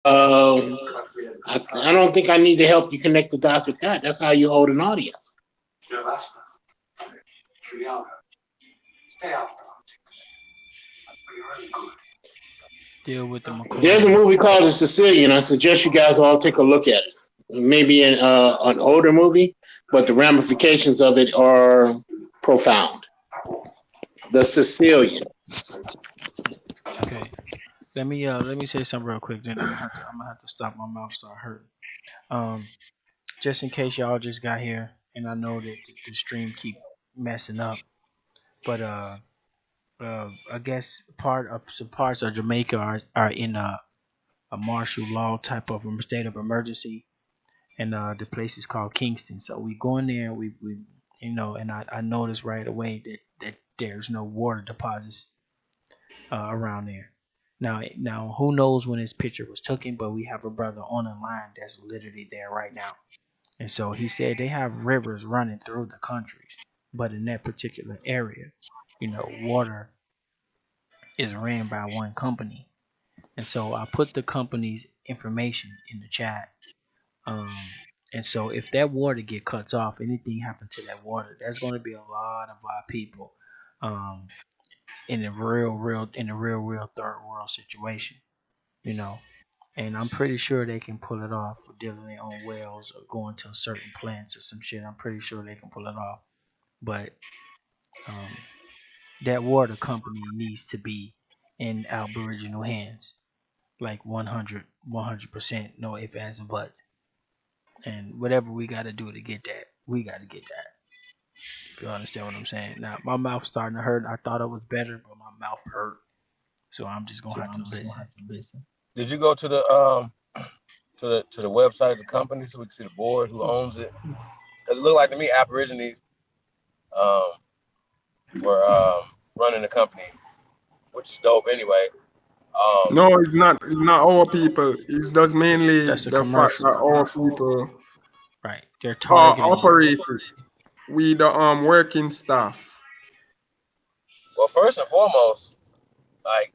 Um, I don't think I need to help you connect the dots with that. That's how you hold an audience. Deal with the There's a McCoy. movie called The Sicilian. I suggest you guys all take a look at it. Maybe an older movie, but the ramifications of it are profound. The Sicilian. Okay. Let me say something real quick. Then I'm gonna have to stop. My mouth start hurting. Um, just in case y'all just got here, and I know that the stream keep messing up, but I guess some parts of Jamaica are in a martial law type of a state of emergency, and the place is called Kingston. So we go in there, we and I noticed right away that there's no water deposits around there. Now, who knows when this picture was taken? But we have a brother on the line that's literally there right now, and so he said they have rivers running through the countries, but in that particular area, water is ran by one company, and so I put the company's information in the chat. And so if that water get cuts off, anything happen to that water, there's going to be a lot of our people um, in a real third world situation, you know. And I'm pretty sure they can pull it off with dealing their own wells or going to certain plants or some shit. I'm pretty sure they can pull it off. But um, that water company needs to be in Aboriginal hands, like 100%, no ifs, ands, and buts. And whatever we got to do to get that, we got to get that. If you understand what I'm saying. Now, my mouth's starting to hurt. I thought it was better, but my mouth hurt. So I'm just going to have to listen. Did you go to the to the website of the company so we can see the board who owns it? Because it looked like to me Aborigines um, were running the company, which is dope anyway. No, it's not. It's not our people. It's just mainly That's a the fact commercial. that our people Right. They're are targeting. operated. We the working staff. Well, first and foremost, like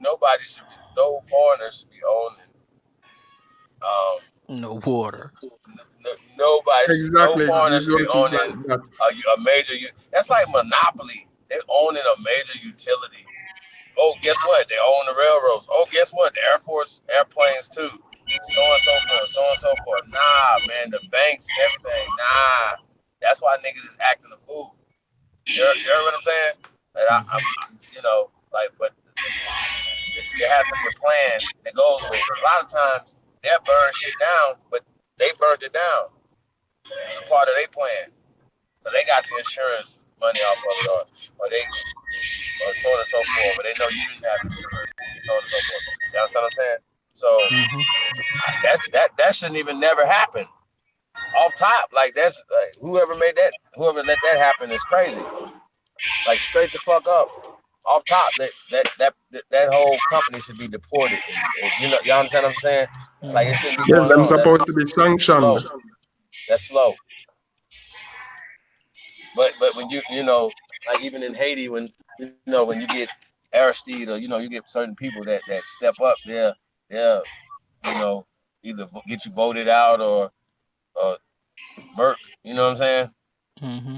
no foreigners should be owning. Um, No water. no Exactly. foreigner It's should be just it's owning like that. a major. That's like monopoly. They owning a major utility. Oh, guess what? They own the railroads. Oh, guess what? The Air Force airplanes too. So and so forth. So and so forth. Nah, man, the banks and everything. Nah, that's why niggas is acting a fool. You heard what I'm saying? And Hmm. like, but there has to be a plan that goes with it. Because a lot of times they'll burn shit down, but they burned it down. It was a part of their plan. So they got the insurance money off of it, or they, or so on and so forth. But they know you didn't have insurance, and so on and so forth. You understand what I'm saying? So Hmm. that shouldn't even never happen. Off top, like that's like, whoever let that happen is crazy. Like straight the fuck up. Off top, that whole company should be deported. And y'all understand what I'm saying? Like it Hmm. shouldn't be Yes, going them on. That's supposed to be sanctioned. slow. That's slow. But when like even in Haiti, when you get Aristide, or you get certain people that step up, they're you know either get you voted out or murked. You know what I'm saying? Hmm.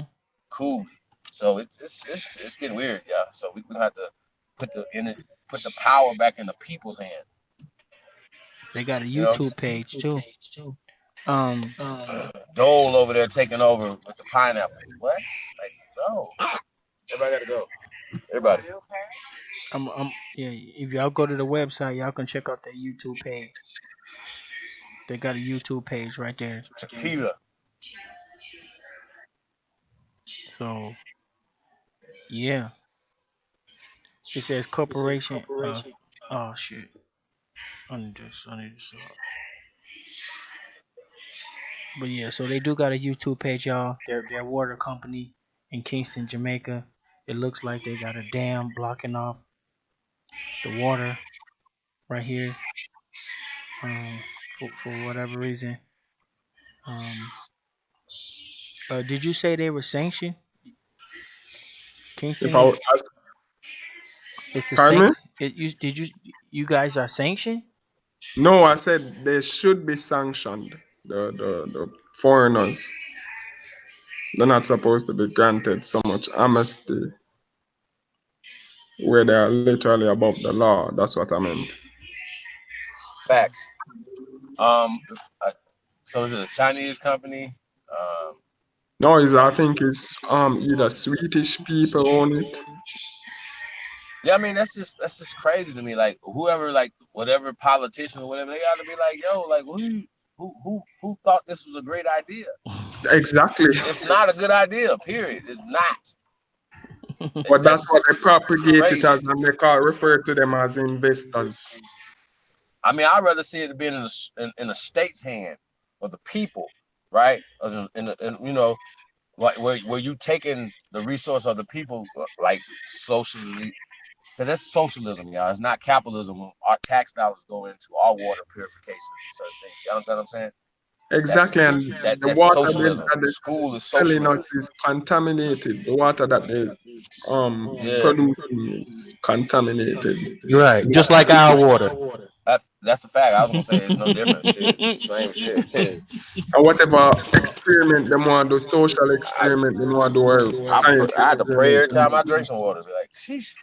Cool. So it's getting weird, yeah. So we have to put the in it, put the power back in the people's hand. They got a You know, YouTube page too. Um, Dole over there taking over with the pineapples. What? Like no. Everybody got to go. Everybody. yeah. If y'all go to the website, y'all can check out their YouTube page. They got a YouTube page right there. Tequila. So yeah, it says corporation. Oh shit. I need this. But yeah, so they do got a YouTube page, y'all. Their water company in Kingston, Jamaica. It looks like they got a dam blocking off the water right here. For whatever reason. Um, did you say they were sanctioned? If Kingston I is would ask, it's a pardon me? you guys are sanctioned? No, I said they should be sanctioned. The foreigners, they're not supposed to be granted so much amnesty where they are literally above the law. That's what I meant. Facts. I, so is it a Chinese company? Um, No, I think it's either Swedish people own it. yeah, I mean that's just crazy to me. Like whoever, like whatever politician or whatever, they got to be like, yo, like who thought this was a great idea? Exactly. It's not a good idea. Period. It's not. But that's That's what they just propagate it as, crazy. and they refer to them as investors. I mean, I'd rather see it being in the state's hand of the people, right? You know, like where you taking the resource of the people, like socially, because that's socialism, y'all. It's not capitalism. Our tax dollars go into our water purification and certain things. You understand what I'm saying? That's Exactly, and the that's water socialism. that they're School is selling us socialism. is contaminated. The water that they Yeah, producing is contaminated. Right. Just like our water. that's a fact. I was gonna say it's no different. Shit, it's the same shit. And whatever experiment they want to do, social I experiment they want to do, or science I had to pray experiment every they time I want to do. drink some water. Be like, sheesh.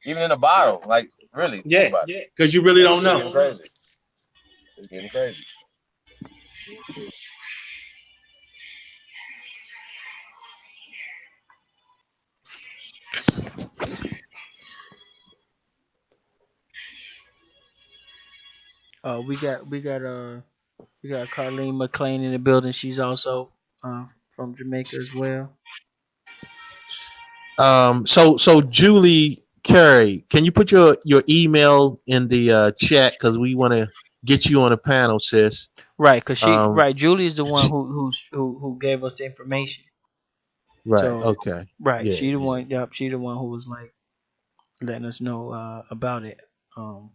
Even in a bottle, like really, think Yeah, about it. because you really Like don't this shit getting know. crazy. It's getting crazy. We got Carlene McLean in the building. She's also from Jamaica as well. So Julie Carey, can you put your email in the chat because we want to get you on a panel, sis. Right, cause Um, Julie is the one sh- who gave us the information. right. So Okay. right, Yeah. she the Yeah. one. Yep, she the one who was like letting us know about it. Um,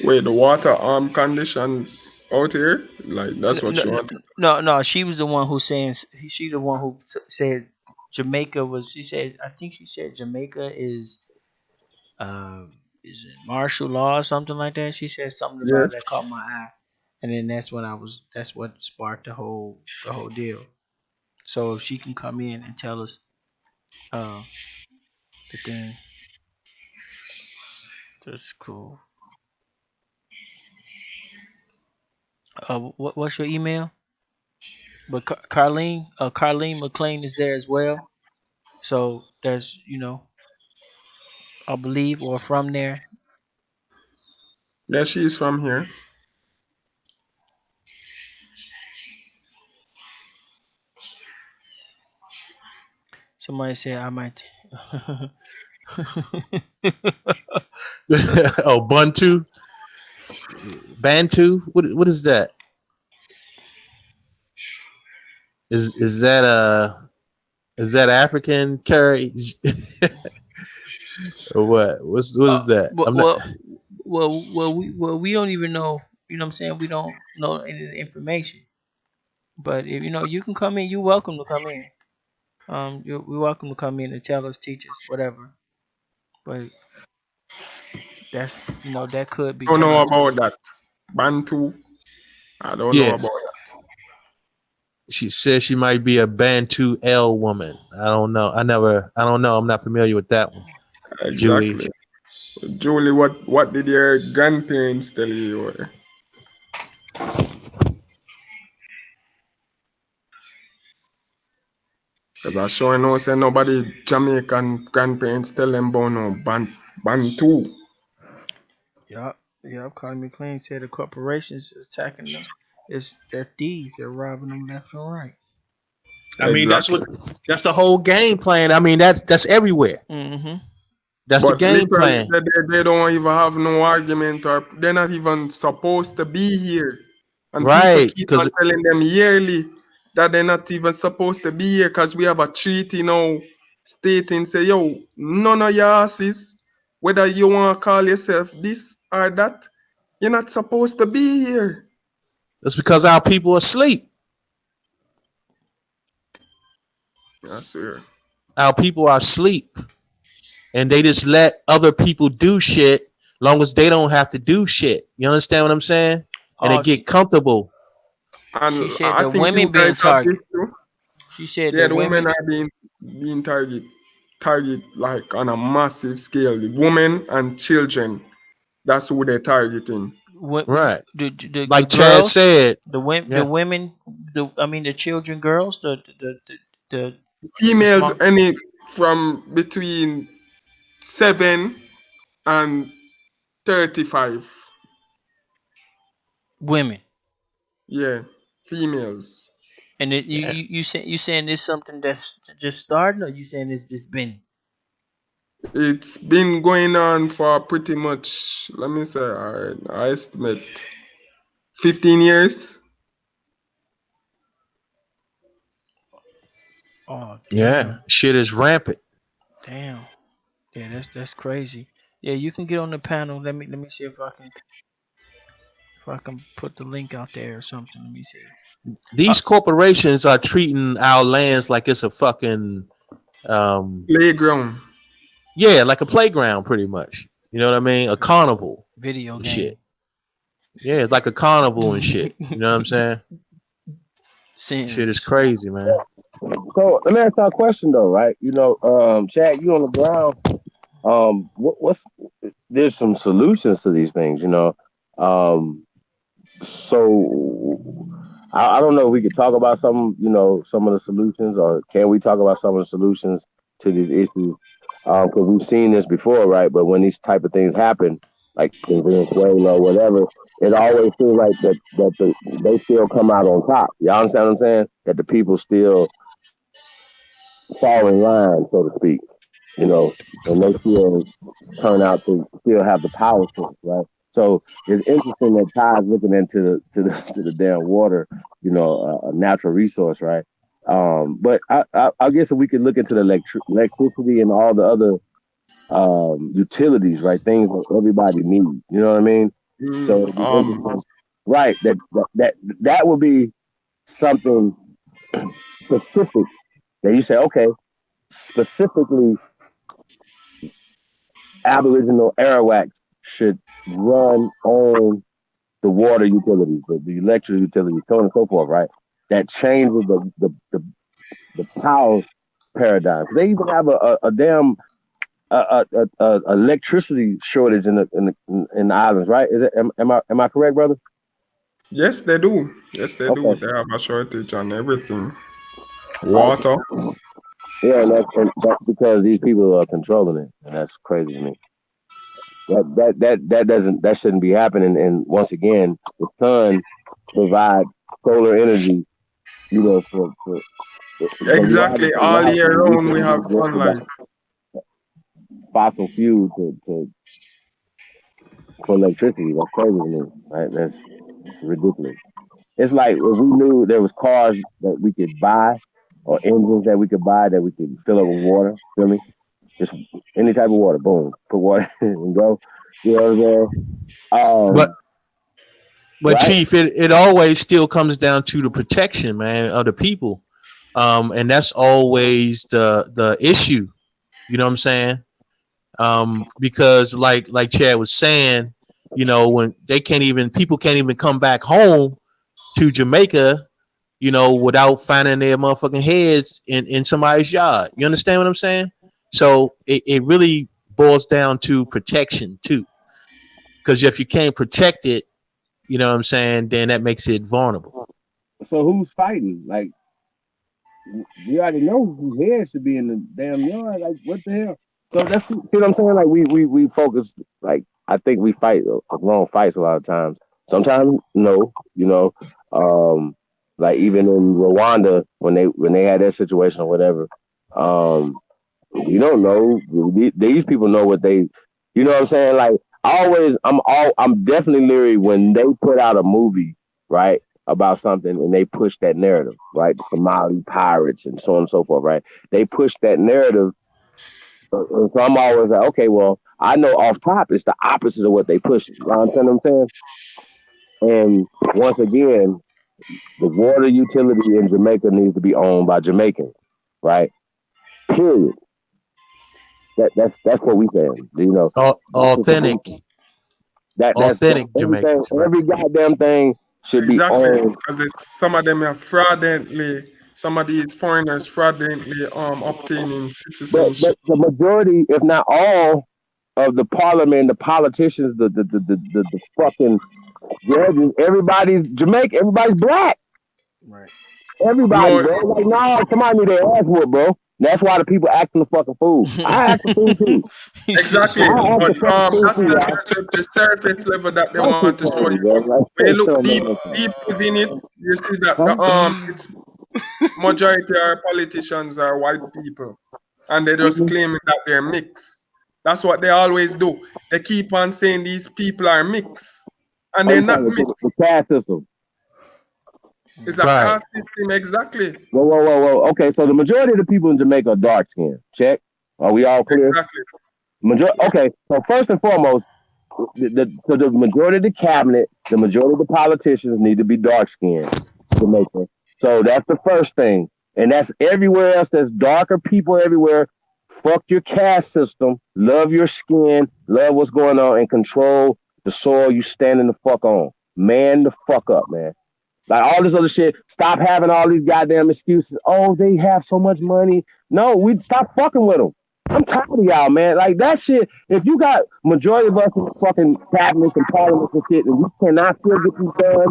Wait, the water condition out here, like that's no, what no, you want. no, she was the one who saying she the one who said Jamaica was. She said I think she said Jamaica is it martial law or something like that. She said something about it Yes. that caught my eye, and then that's what sparked the whole deal. So if she can come in and tell us uh the thing, that's cool. What's your email? But Carlene McLean is there as well. So there's I believe or from there. Yeah, she's from here. Somebody said I might. Oh, Bantu. What is that? Is that African Carey or what? What is that? Well, I'm not. well, we don't even know. You know what I'm saying? We don't know any of the information. But if you can come in. You're welcome to come in. We're welcome to come in and tell us, teach us, whatever. But that could be Don't know changed. about that. Bantu, I don't know Yeah. about that. She says she might be a Bantu L woman. I don't know. I don't know. I'm not familiar with that one. Julie. Exactly. Julie, what did your grandparents tell you? Because I sure know say nobody Jamaican grandparents tell them about no Bantu. Yup, yup. Connie McLean said the corporations attacking them. They're thieves. They're robbing them left and right. I mean, Exactly. that's the whole game plan. I mean, that's everywhere. Mm-hmm. That's the But game literally, plan. they don't even have no argument, or they're not even supposed to be here. And people Right. keep on Because telling them yearly that they're not even supposed to be here because we have a treaty now stating, say, yo, none of your asses, whether you want to call yourself this or that, you're not supposed to be here. it's because our people are asleep. I swear. Our people are asleep. And they just let other people do shit long as they don't have to do shit. You understand what I'm saying? And they Oh, get comfortable. she And said I the think you women being guys have this targeted. too. She said the Yeah, the women women, are being target like on a massive scale. The women and children, that's who they're targeting. Right. the Like Chad girls, said. the Yeah. women, I mean the children, girls, the Females small any from between 7 and 35. women. Yeah, females. And Yeah. you saying this something that's just starting, or you saying it's just been? It's been going on for pretty much, let me say, I estimate 15 years. Oh Yeah. Shit is rampant. damn, yeah, that's crazy. Yeah, you can get on the panel. Let me see if I can put the link out there or something. Let me see. Uh, These corporations are treating our lands like it's a fucking um Playground. yeah, like a playground pretty much. You know what I mean? A carnival video and shit. game. Yeah, it's like a carnival and shit. You know what I'm saying? Shit is Sims. crazy, man. So let me ask you a question though, right? Chad, you on the ground. What's there's some solutions to these things, you know. So I don't know if we could talk about some of the solutions, or can we talk about some of the solutions to these issues? Because we've seen this before, right? But when these type of things happen, like in Venezuela or whatever, it always feels like they still come out on top. Y'all understand what I'm saying? That the people still fall in line, so to speak, you know, and they still turn out to still have the power source, right? So it's interesting that Ty's looking into the damn water, a natural resource, right? But I guess if we could look into the electricity and all the other utilities, right? Things that everybody needs. You know what I mean? So it'd be interesting, right? That would be something specific that you say, okay, specifically Aboriginal Arawaks should run on the water utilities, the electric utilities, so on and so forth, right? That changes the power paradigm. They even have a damn electricity shortage in the islands, right? Am I correct, brother? Yes, they do. Yes, they do. Okay, They have a shortage on everything. right. Water. Yeah, and that's because these people are controlling it, and that's crazy to me. That shouldn't be happening. And once again, the sun provides solar energy, but we Exactly. obviously All year round we have recently drifted back sunlight. fossil fuel for electricity. That's crazy to me, right? That's ridiculous. It's like if we knew there was cars that we could buy or engines that we could buy that we could fill up with water. Feel me? Just any type of water. Boom, put water in and go. You know what I'm saying? But Right? Chief, it always still comes down to the protection, man, of the people. And that's always the issue. You know what I'm saying? Because like Chad was saying, when they can't even people can't even come back home to Jamaica, without finding their motherfucking heads in somebody's yard. You understand what I'm saying? So it really boils down to protection too. Because if you can't protect it, you know what I'm saying, then that makes it vulnerable. So who's fighting? Like we already know whose head should be in the damn yard. Like what the hell? So that's see what I'm saying. Like we focus. Like I think we fight wrong fights a lot of times. Sometimes no, like even in Rwanda when they had that situation or whatever. Um, we don't know. These people know what they. You know what I'm saying? Like I'm definitely leery when they put out a movie, right, about something and they push that narrative, right? The Somali pirates and so on and so forth, right? They push that narrative. So I'm always like, okay, well, I know off top it's the opposite of what they push. You know what I'm saying? And once again, the water utility in Jamaica needs to be owned by Jamaicans, right? Period. That's what we saying. Authentic. That's Authentic everything. Jamaicans, right? Every goddamn thing should be Exactly, owned. because some of them are fraudulently, some of these foreigners fraudulently obtaining But citizenship. the majority, if not all, of the parliament, the politicians, the fucking judges, everybody's Jamaican, everybody's black. Right. Everybody, No, bro. Like, nah, somebody need their ass whooped, bro. That's why the people acting the fucking fool. I act the fool too. You see, exactly, so I act but the fucking fool that's too, y'all. the surface level that they That shit want to show crazy, you. bro. But Like, when you shit look don't make deep, no sense. deep within it, you see that Huh? it's majority of our politicians are white people, and they just Mm-hmm. claiming that they're mixed. That's what they always do. They keep on saying these people are mixed, and Oh, they're you not talking about the mixed. caste system? It's a Right. caste system, exactly, Whoa. Okay, so the majority of the people in Jamaica are dark skinned. Check. Are we all clear? exactly. Okay, so first and foremost, the majority of the cabinet, the majority of the politicians need to be dark skinned. Jamaica. So that's the first thing. And that's everywhere else. There's darker people everywhere. Fuck your caste system. Love your skin. Love what's going on and control the soil you standing the fuck on. Man the fuck up, man. Like all this other shit. Stop having all these goddamn excuses. Oh, they have so much money. No, we stop fucking with them. I'm tired of y'all, man. Like that shit. If you got majority of us in fucking cabinets and parliaments and shit, and we cannot still get these done,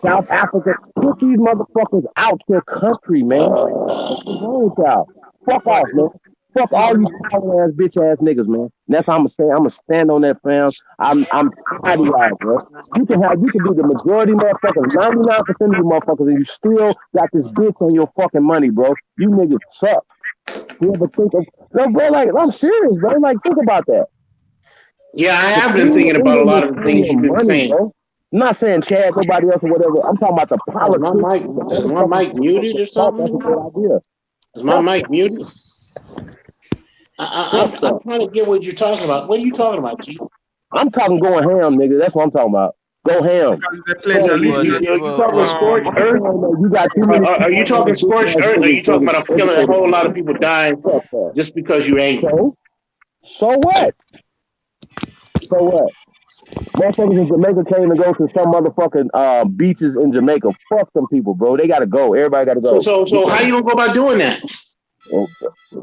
South Africa, put these motherfuckers out your country, man. What's wrong with y'all? Fuck But off, man. Fuck all you power ass bitch ass niggas, man. And that's how I'm gonna say. I'm gonna stand on that, fam. I'm tired of y'all, bro. You can be the majority motherfuckers, 99% of you motherfuckers, and you still got this bitch on your fucking money, bro. You niggas suck. You ever think of no, bro? Like I'm serious, bro. Like think about that. Yeah, I The have been thing thinking in about a them lot is of the on things your you've been money, saying. bro. I'm not saying Chad, nobody else or whatever. I'm talking about the Oh, politics. is my mic muted or That's a something? good idea. Is my mic muted? I'm trying to get what you're talking about. What are you talking about, G? I'm talking going ham, nigga. That's what I'm talking about. Go ham. because they pledge Oh, well, allegiance you to talking scorched earth? You got too many. Are you talking scorched earth? Or are you talking about killing a whole lot of people dying just because you're angry? So what? So what? Motherfuckers in Jamaica came to go to some motherfucking beaches in Jamaica. Fuck some people, bro. They gotta go. Everybody gotta go. So how you gonna go about doing that? Well,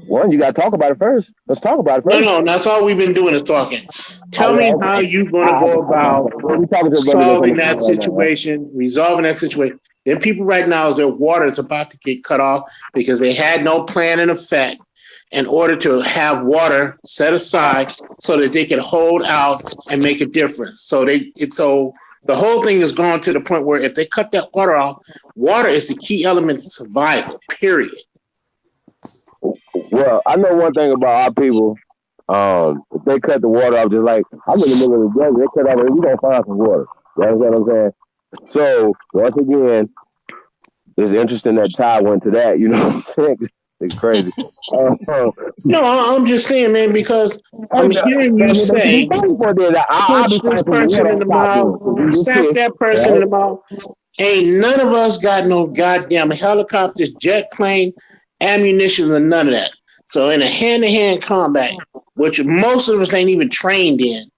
one, you gotta talk about it first. Let's talk about it first. No, that's all we've been doing is talking. Tell me how you gonna go about we talking to a brother solving that's that situation, resolving that situation. Then people right now, their water is about to get cut off because they had no plan in effect in order to have water set aside so that they can hold out and make a difference. So the whole thing is gone to the point where if they cut that water off, water is the key element to survival, period. Well, I know one thing about our people. If they cut the water off, just like I'm in the middle of the desert, they cut off, and we gonna find some water. You understand what I'm saying? So once again, it's interesting that Ty went to that. You know what I'm saying? It's crazy. No, I'm just saying, man, because I'm hearing you say, punch this person in the mouth, slap that person in the mouth. Ain't none of us got no goddamn helicopters, jet plane, ammunition, or none of that. So in a hand-to-hand combat, which most of us ain't even trained in,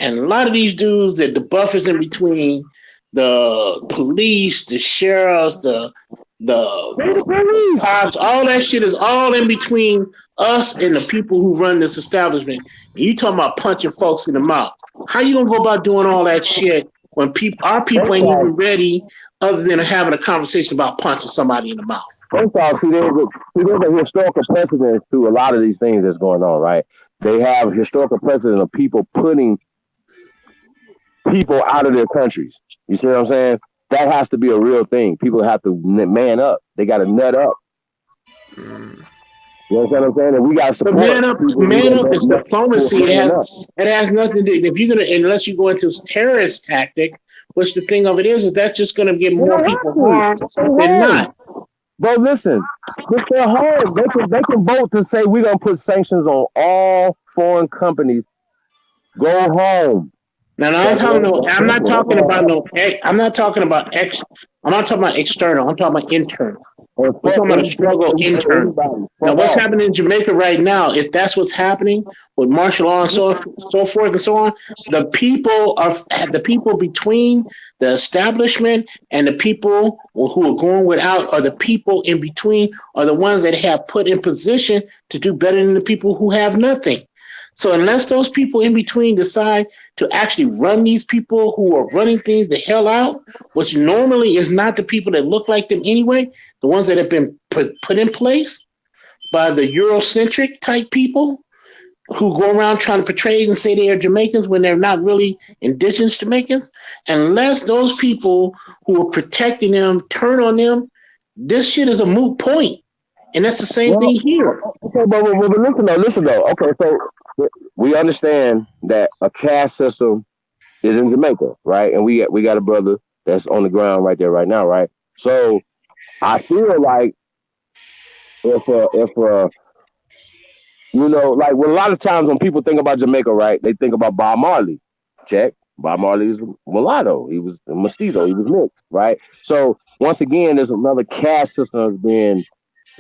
and a lot of these dudes, the buffers in between, the police, the sheriffs, the cops, all that shit is all in between us and the people who run this establishment. And you talking about punching folks in the mouth. How you gonna go about doing all that shit when our people ain't even ready other than having a conversation about punching somebody in the mouth? First off, there's a historical precedent to a lot of these things that's going on, right? They have historical precedent of people putting people out of their countries. You see what I'm saying? That has to be a real thing. People have to man up. They got to nut up. You know what I'm saying? And we got support. Man up is diplomacy. It has nothing to do. If you're gonna, unless you go into a terrorist tactic, which the thing of it is that's just gonna get more people harmed than not. Bro, listen, if they're home, they can vote to say we're gonna put sanctions on all foreign companies. Go home. Now I'm not talking about external. I'm talking about internal. We're talking about a struggle intern. Now, what's happening in Jamaica right now, if that's what's happening with martial law and so forth and so on, the people between the establishment and the people who are going without, or the people in between, are the ones that have put in position to do better than the people who have nothing. So unless those people in between decide to actually run these people who are running things the hell out, which normally is not the people that look like them anyway, the ones that have been put in place by the Eurocentric type people who go around trying to portray and say they are Jamaicans when they're not really indigenous Jamaicans, unless those people who are protecting them turn on them, this shit is a moot point. And that's the same thing here. Okay, but listen though. Okay, so we understand that a caste system is in Jamaica, right? And we got a brother that's on the ground right there right now, right? So I feel like if you know, like a lot of times when people think about Jamaica, right, they think about Bob Marley. Check. Bob Marley is mulatto. He was a mestizo. He was mixed, right? So once again, there's another caste system that's being.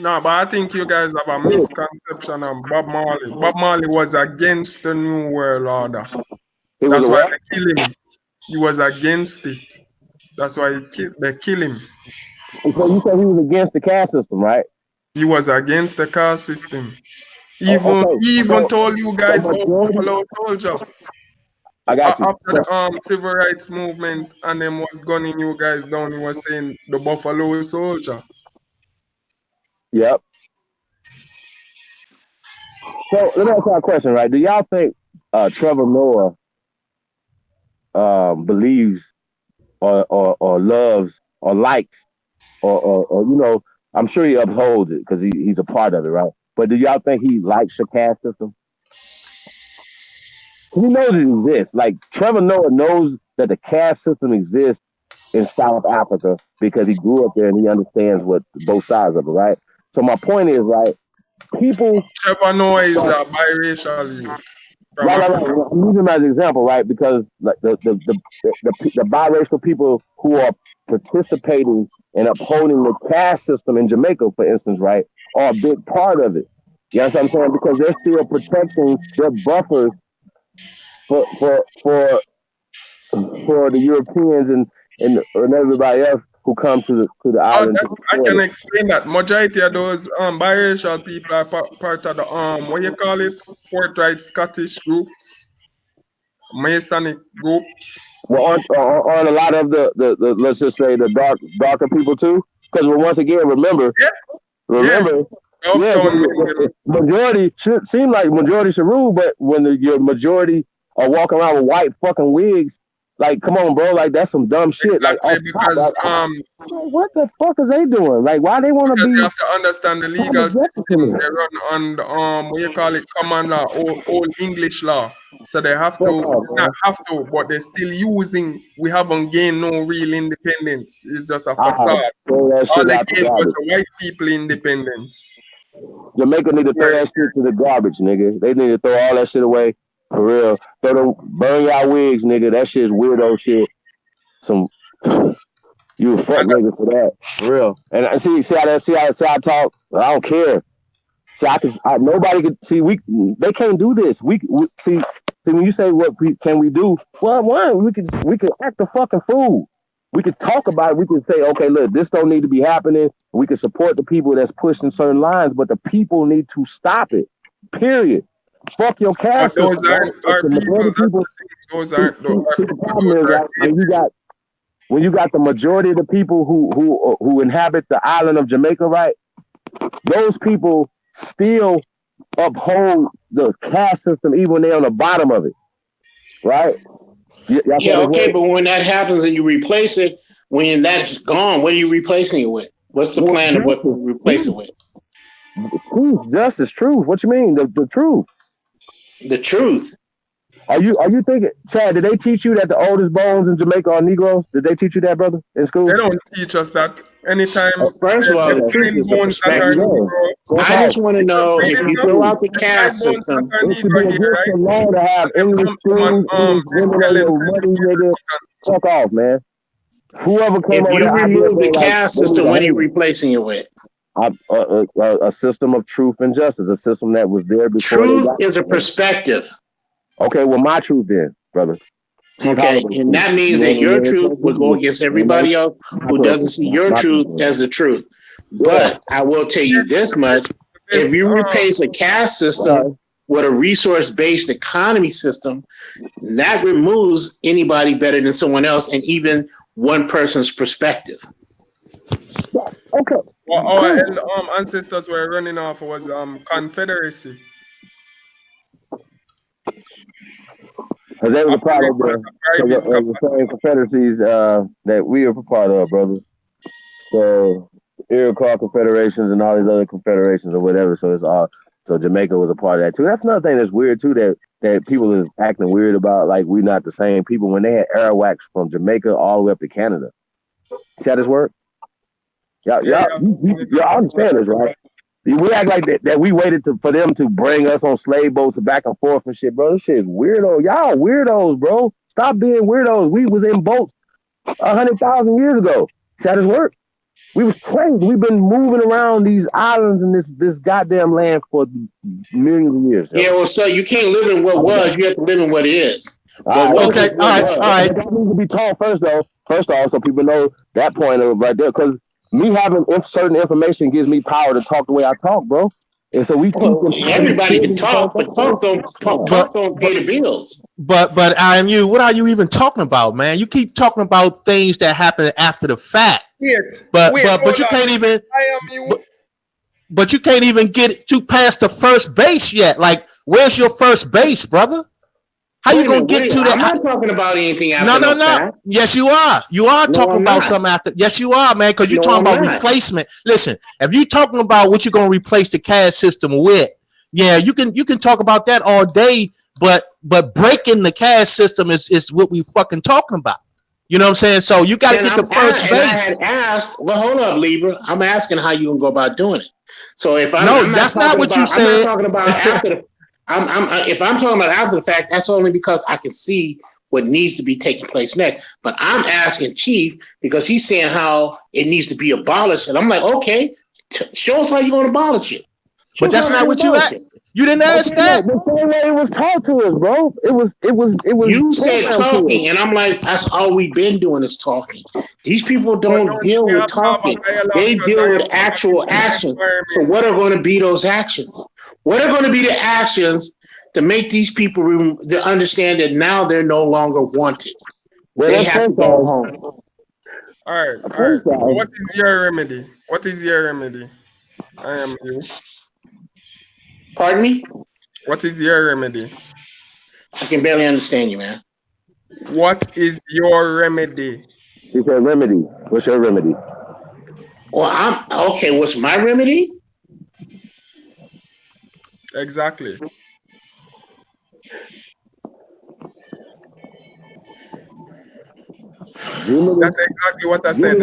No, but I think you guys have a misconception of Bob Marley. Bob Marley was against the New World Order. That's why they kill him. He was against it. That's why they kill him. So you said he was against the caste system, right? He was against the caste system. He even told you guys about Buffalo Soldier. I got you. After the civil rights movement and them was gunning you guys down, he was saying the Buffalo Soldier. Yep. So let me ask you a question, right? Do y'all think Trevor Noah believes or loves or likes or you know, I'm sure he upholds it because he's a part of it, right? But do y'all think he likes the caste system? He knows it exists. Like Trevor Noah knows that the caste system exists in South Africa because he grew up there and he understands what both sides of it, right? So my point is, right, people. Trevor Noah is a biracial youth. Right. I'm using him as an example, right? Because like the biracial people who are participating in upholding the caste system in Jamaica, for instance, right, are a big part of it. You know what I'm saying? Because they're still protecting their buffers for the Europeans and everybody else who come to the island. I can explain that. Majority of those biracial people are part of the what you call it, forthright Scottish groups, Masonic groups. Well, aren't a lot of the let's just say the darker people too? Because once again, remember, majority should seem like majority should rule, but when your majority are walking around with white fucking wigs, like, come on, bro, like that's some dumb shit. Exactly, like, because what the fuck is they doing? Like, why they want to be? You have to understand the legal system. They run on what you call it, common law, old English law. So they have to, not have to, but they're still using. We haven't gained no real independence. It's just a facade. All they gave was the white people independence. Jamaica need to throw that shit to the garbage, nigga. They need to throw all that shit away. For real. Burn y'all wigs, nigga. That shit's weirdo shit. You a fuck nigga for that. For real. And I see how I talk. I don't care. See, nobody could see. They can't do this. We see when you say what can we do? Well, one, we could act a fucking fool. We could talk about it. We could say, okay, look, this don't need to be happening. We can support the people that's pushing certain lines, but the people need to stop it. Period. Fuck your caste. Those aren't our people. Those aren't the problem is, right, when you got the majority of the people who inhabit the island of Jamaica, right? Those people still uphold the caste system even when they're on the bottom of it, right? Yeah, okay, but when that happens and you replace it, when that's gone, what are you replacing it with? What's the plan of what to replace it with? Truth, justice, truth. What you mean? The truth. The truth. Are you thinking, Chad, did they teach you that the oldest bones in Jamaica are Negroes? Did they teach you that, brother, in school? They don't teach us that. Anytime. First of all, the truth is a perspective. I just want to know if you throw out the caste system. It should be against the law to have English schools, English women on your money, nigga. Fuck off, man. Whoever came If over you the idea, remove the bro, like, caste they need system, to what are you hang replacing it with? a system of truth and justice, a system that was there before they Truth got is a there. perspective. Okay, well, my truth then, brother. Chief Okay, Holloway's and truth. that means You that want to your hear truth will go it? against everybody else who doesn't see your truth as the truth. But I will tell you this much: if you replace a caste system with a resource-based economy system, that removes anybody better than someone else, and even one person's perspective. Okay. What our ancestors were running off was confederacy. Because they was a part of Private the same confederacies that we are a part of, brother. So Iroquois confederations and all these other confederations or whatever. So it's all. So Jamaica was a part of that too. That's another thing that's weird too. That people is acting weird about. Like we're not the same people when they had Arawaks from Jamaica all the way up to Canada. See how this work? Y'all understand this, right? We act like that we waited for them to bring us on slave boats back and forth and shit, bro. This shit is weirdo. Y'all weirdos, bro. Stop being weirdos. We was in boats 100,000 years ago. See how this work? We was crazy. We've been moving around these islands and this goddamn land for millions of years. Yeah, well, so you can't live in what was. You have to live in what is. What was Okay, is what was. all right. That needs to be taught first, though. First off, so people know that point of it right there. Because me having certain information gives me power to talk the way I talk, bro. And so we keep Everybody can talk, but talk don't pay the bills. But IMU, what are you even talking about, man? You keep talking about things that happen after the fact. But you can't even. But you can't even get to past the first base yet. Like, where's your first base, brother? How you gonna get to that? I'm not talking about anything after the fact. Yes, you are. You are talking about something after. Yes, you are, man. Because you're talking about replacement. Listen, if you're talking about what you're gonna replace the caste system with, yeah, you can talk about that all day. But breaking the caste system is what we fucking talking about. You know what I'm saying? So you got to get the first base. I had asked. Well, hold up, Libra. I'm asking how you gonna go about doing it. So if that's not what you said. I'm not talking about after the. If I'm talking about after the fact, that's only because I can see what needs to be taking place next. But I'm asking Chief because he's saying how it needs to be abolished, and I'm like, okay, show us how you're going to abolish it. But that's not what you asked. You didn't ask that. The same way it was taught to us, bro. It was. You said talking, and I'm like, that's all we've been doing is talking. These people don't deal with talking; they deal with actual actions. So, what are going to be those actions? What are going to be the actions to make these people to understand that now they're no longer wanted? Well, they have to go home. All right. What is your remedy? I am you. Pardon me? What is your remedy? I can barely understand you, man. What is your remedy? He said remedy. What's your remedy? Well, I'm okay. What's my remedy? Exactly. That's exactly what I said.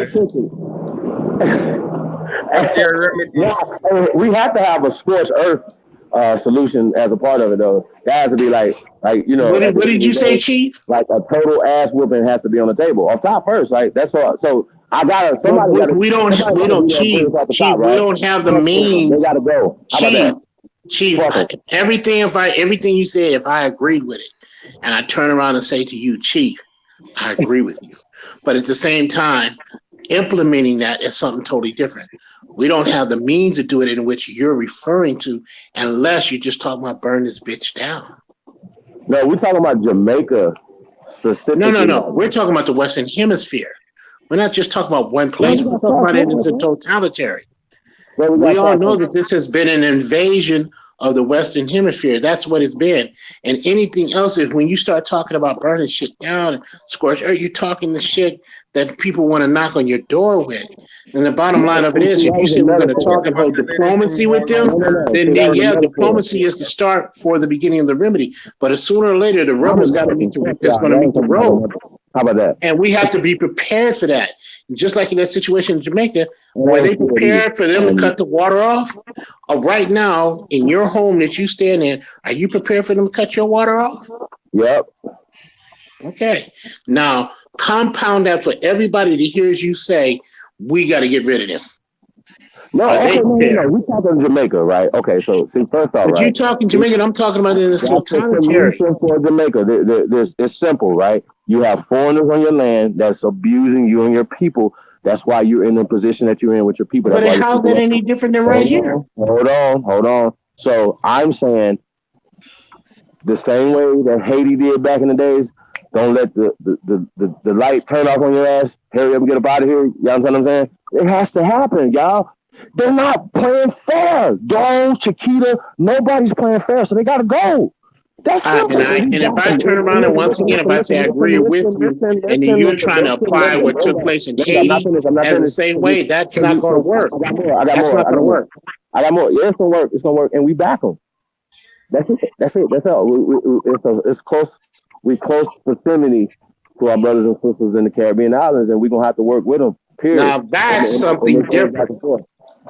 What's your remedy? Yeah, we have to have a scorched earth solution as a part of it, though. That has to be like you know. What did you say, Chief? Like a total ass whooping has to be on the table off top first. Like that's all. So I gotta. We don't have the means. They gotta go. Chief, everything you said, if I agreed with it, and I turn around and say to you, Chief, I agree with you. But at the same time, implementing that is something totally different. We don't have the means to do it in which you're referring to, unless you're just talking about burn this bitch down. No, we're talking about Jamaica specifically. No. We're talking about the Western Hemisphere. We're not just talking about one place. We're talking about it as a totalitarian. We all know that this has been an invasion of the Western Hemisphere. That's what it's been. And anything else is when you start talking about burning shit down and scorch earth, you're talking the shit that people want to knock on your door with. And the bottom line of it is, if you say we're going to talk about diplomacy with them, then diplomacy is the start for the beginning of the remedy. But sooner or later, the rubber's got to meet the road. How about that? And we have to be prepared for that. Just like in that situation in Jamaica, were they prepared for them to cut the water off? Right now, in your home that you stand in, are you prepared for them to cut your water off? Yep. Okay. Now, compound that for everybody to hear you say, we got to get rid of them. No, Are they okay, no. there? We talking Jamaica, right? Okay, so see, first off, But you right? talking Jamaican, I'm talking about in its That's the totality. solution for Jamaica. It's simple, right? You have foreigners on your land that's abusing you and your people. That's why you're in the position that you're in with your people. That's But why how's that any different than right here? Hold on. So I'm saying the same way that Haiti did back in the days. Don't let the light turn off on your ass. Hurry up and get up out of here. Y'all understand what I'm saying? It has to happen, y'all. They're not playing fair. Doe, Chiquita, nobody's playing fair, so they gotta go. That's simple. And if I turn around and once again, if I say I agree with you, and then you're trying to apply what took place in Haiti as the same way, that's not going to work. That's not going to work. I got more. Yeah, it's gonna work. It's gonna work, and we back them. That's it. That's all. It's close. We close proximity to our brothers and sisters in the Caribbean islands, and we're gonna have to work with them. Period. Now that's something different.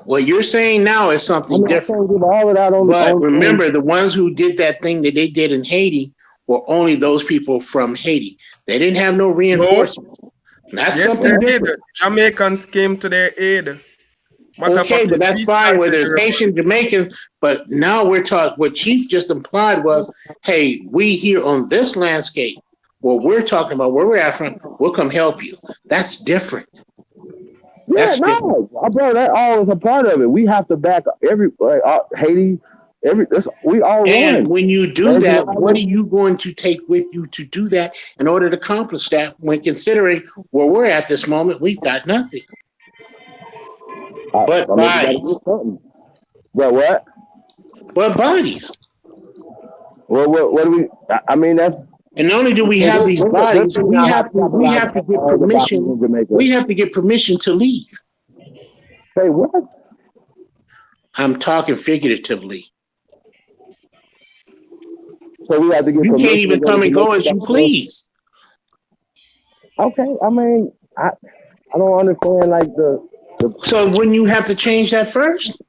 What you're saying now is something different. But remember, the ones who did that thing that they did in Haiti were only those people from Haiti. They didn't have no reinforcements. That's something different. Jamaicans came to their aid. Okay, but that's fine where there's Haitian Jamaicans. But now we're talking, what Chief just implied was, hey, we here on this landscape, what we're talking about, where we're at from, we'll come help you. That's different. Yeah, no, bro, that all is a part of it. We have to back Haiti, we all and won. When you do that, what are you going to take with you to do that in order to accomplish that? When considering where we're at this moment, we've got nothing but bodies. But what? But bodies. Well, what do we? I mean, that's. And not only do we have these bodies, we have to get permission. We have to get permission to leave. Say what? I'm talking figuratively. So we have to get. You can't even come and go as you please. Okay, I mean, I don't understand like the. So wouldn't you have to change that first?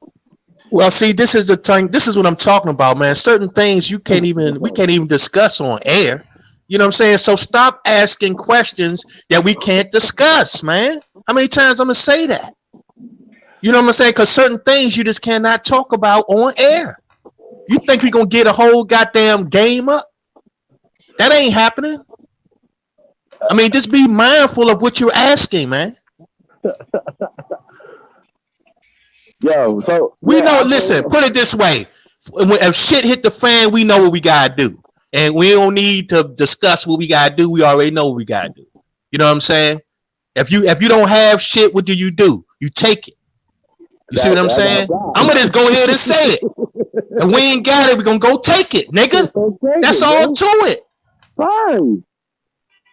Well, see, this is the thing. This is what I'm talking about, man. Certain things we can't even discuss on air. You know what I'm saying? So stop asking questions that we can't discuss, man. How many times I'm gonna say that? You know what I'm saying? Because certain things you just cannot talk about on air. You think we're gonna get a whole goddamn game up? That ain't happening. I mean, just be mindful of what you're asking, man. Yo, so we know. Listen, put it this way: if shit hit the fan, we know what we gotta do, and we don't need to discuss what we gotta do. We already know what we gotta do. You know what I'm saying? If you don't have shit, what do? You take it. You see what I'm saying? I'm gonna just go ahead and say it. And we ain't got it. We're gonna go take it, nigga. That's all to it. Fine.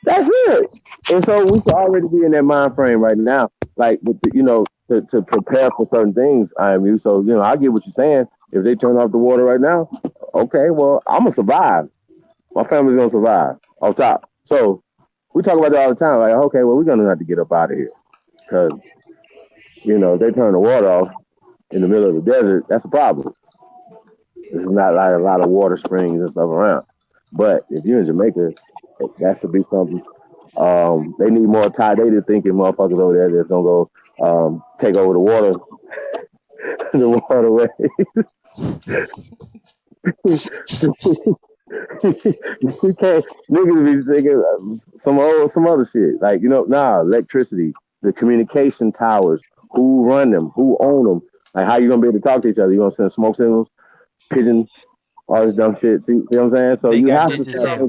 That's it. And so we should already be in that mind frame right now, like with the, to prepare for certain things. IMU. So I get what you're saying. If they turn off the water right now, okay, well I'm gonna survive. My family's gonna survive on top. So we talk about that all the time. Like, okay, well we're gonna have to get up out of here because they turn the water off in the middle of the desert. That's a problem. There's not like a lot of water springs and stuff around. But if you're in Jamaica, that should be something. They need more tie-dated thinking motherfuckers over there that's gonna go take over the water, the waterway. We can't niggas be thinking some other shit like electricity, the communication towers, who run them, who own them, like how you gonna be able to talk to each other? You gonna send smoke signals, pigeons, all this dumb shit. See what I'm saying? So you have to start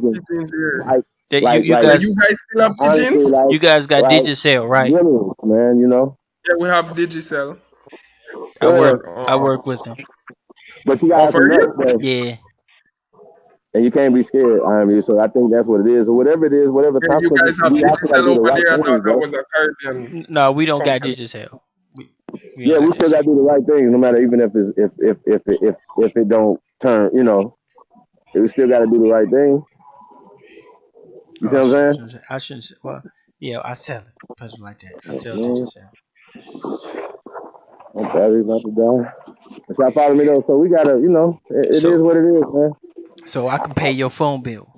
thinking, you guys still have pigeons? You guys got Digicel, right? Man, Yeah, we have Digicel. I work with them. But you gotta know, yeah. And you can't be scared. So I think that's what it is, or whatever it is, whatever. Yeah, you guys have Digicel over there. I thought that was a Caribbean. No, we don't got Digicel. We still gotta do the right thing, no matter even if it don't turn. We still gotta do the right thing. You see what I'm saying? I shouldn't say. Well, yeah, I sell it. Put it like that. I sell Digicel. My battery's about to die. If y'all follow me though, so we gotta, it is what it is, man. So I can pay your phone bill.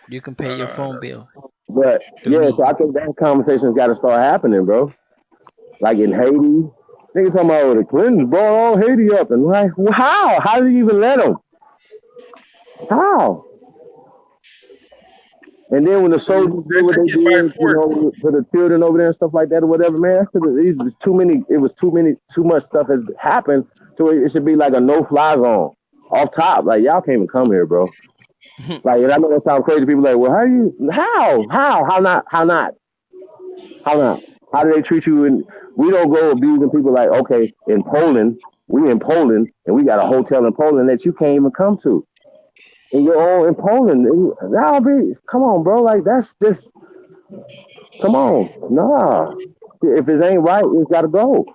You can pay your phone bill But through yeah, so I NITE. think that conversation's got to start happening, bro. Like in Haiti, niggas talking about the Clintons brought all Haiti up, and like, how? How did you even let them? How? And then when the soldiers did They what take they it by did, you force. know, to the children over there and stuff like that or whatever, man, these was too many. It was too much stuff has happened to it. It should be like a no-fly zone off top. Like y'all can't even come here, bro. Like, and I know that sounds crazy. People like, well, how not, how not? How do they treat you? And we don't go abusing people like, okay, in Poland, we in Poland, and we got a hotel in Poland that you can't even come to. And you're all in Poland. That'll be, come on, bro. Like, that's just, come on. Nah. If it ain't right, it's got to go.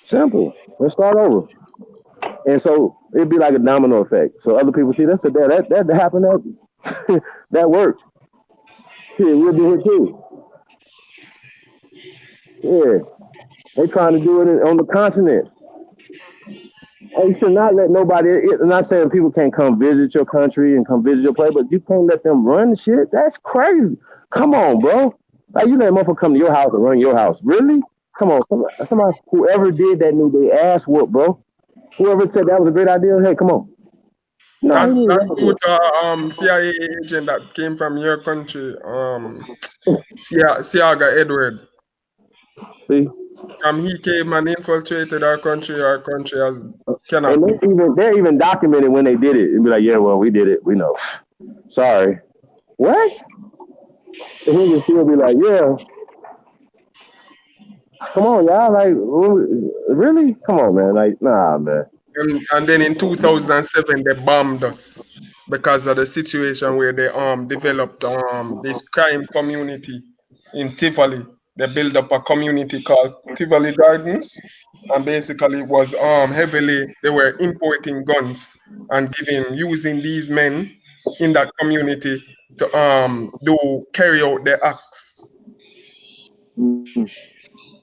Simple. Let's start over. And so it'd be like a domino effect. So other people see that happened. That worked. Yeah, we'll do it too. Yeah. They trying to do it on the continent. And you should not let nobody. I'm not saying people can't come visit your country and come visit your place, but you can't let them run shit. That's crazy. Come on, bro. Like you let a motherfucker come to your house and run your house. Really? Come on, somebody whoever did that knew they ass whooped, bro. Whoever said that was a great idea, hey, come on. No, he That's didn't due do to CIA agent that came from your country, Siaga Edward. See, He came and infiltrated our country. Our country has cannot. and they're even documented when they did it. And be like, yeah, well, we did it. We know. Sorry. What? And he can still be like, yeah, come on, y'all. Like, really? Come on, man. Like, nah, man. And then in 2007 they bombed us because of the situation where they developed this crime community in Tivoli. They built up a community called Tivoli Gardens, and basically it was heavily they were importing guns and using these men in that community to do carry out their acts, Mm.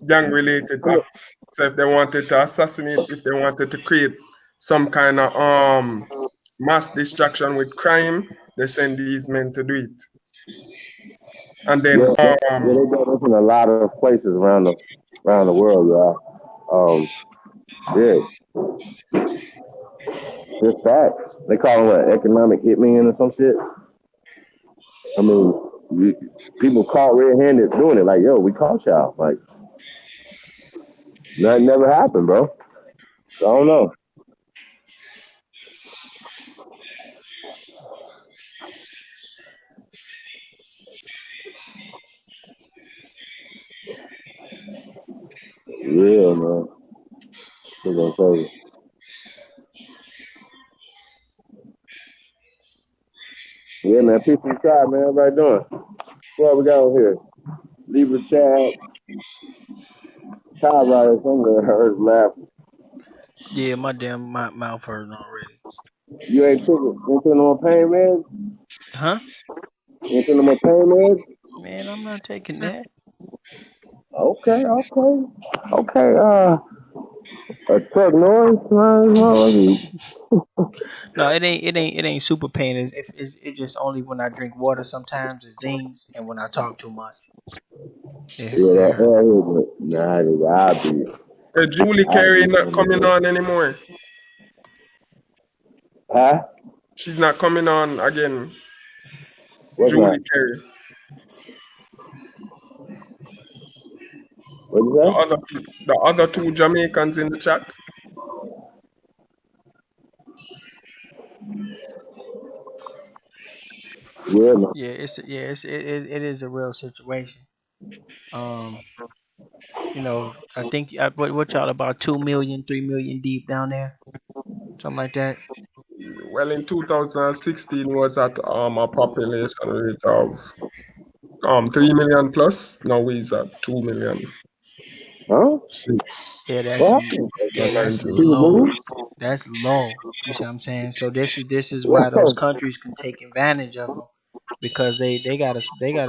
gang related acts. So if they wanted to assassinate, if they wanted to create some kind of mass distraction with crime, they send these men to do it. And then Yeah, they got us in a lot of places around the world, y'all. Yeah, it's facts. They call them what, economic hitmen or some shit. I mean, people caught red-handed doing it. Like, yo, we caught y'all. Like, nothing never happened, bro. So, I don't know. Yeah, man. Shit gonna crazy. Yeah, man. Peace and chat, man. Everybody doing? What we got over here? Libra chat. Ty right somewhere. I heard laughing. Yeah, my damn mouth hurting already. You ain't taking no more pain, man? Huh? You ain't taking no more pain, man? Man, I'm not taking that. Okay. A truck noise? No, it ain't super pain. It's just only when I drink water sometimes it zings, and when I talk too much Yeah, it that hurt. air is nah, nigga, Julie I'll Carey be not something, coming man. on anymore. Huh? She's not coming on again. What's Julie not? Carey. What you say? The other two Jamaicans in the chat. Yeah, man. It is a real situation. Um, I think what y'all about 2 million, 3 million deep down there, something like that. Well, in 2016 was at a population rate of 3 million plus. Now he's at 2 million. Huh? Since Yeah, What happened? that's 2019. People low. moved? That's low. You see what I'm saying? So this is why those countries can take advantage of them because they got a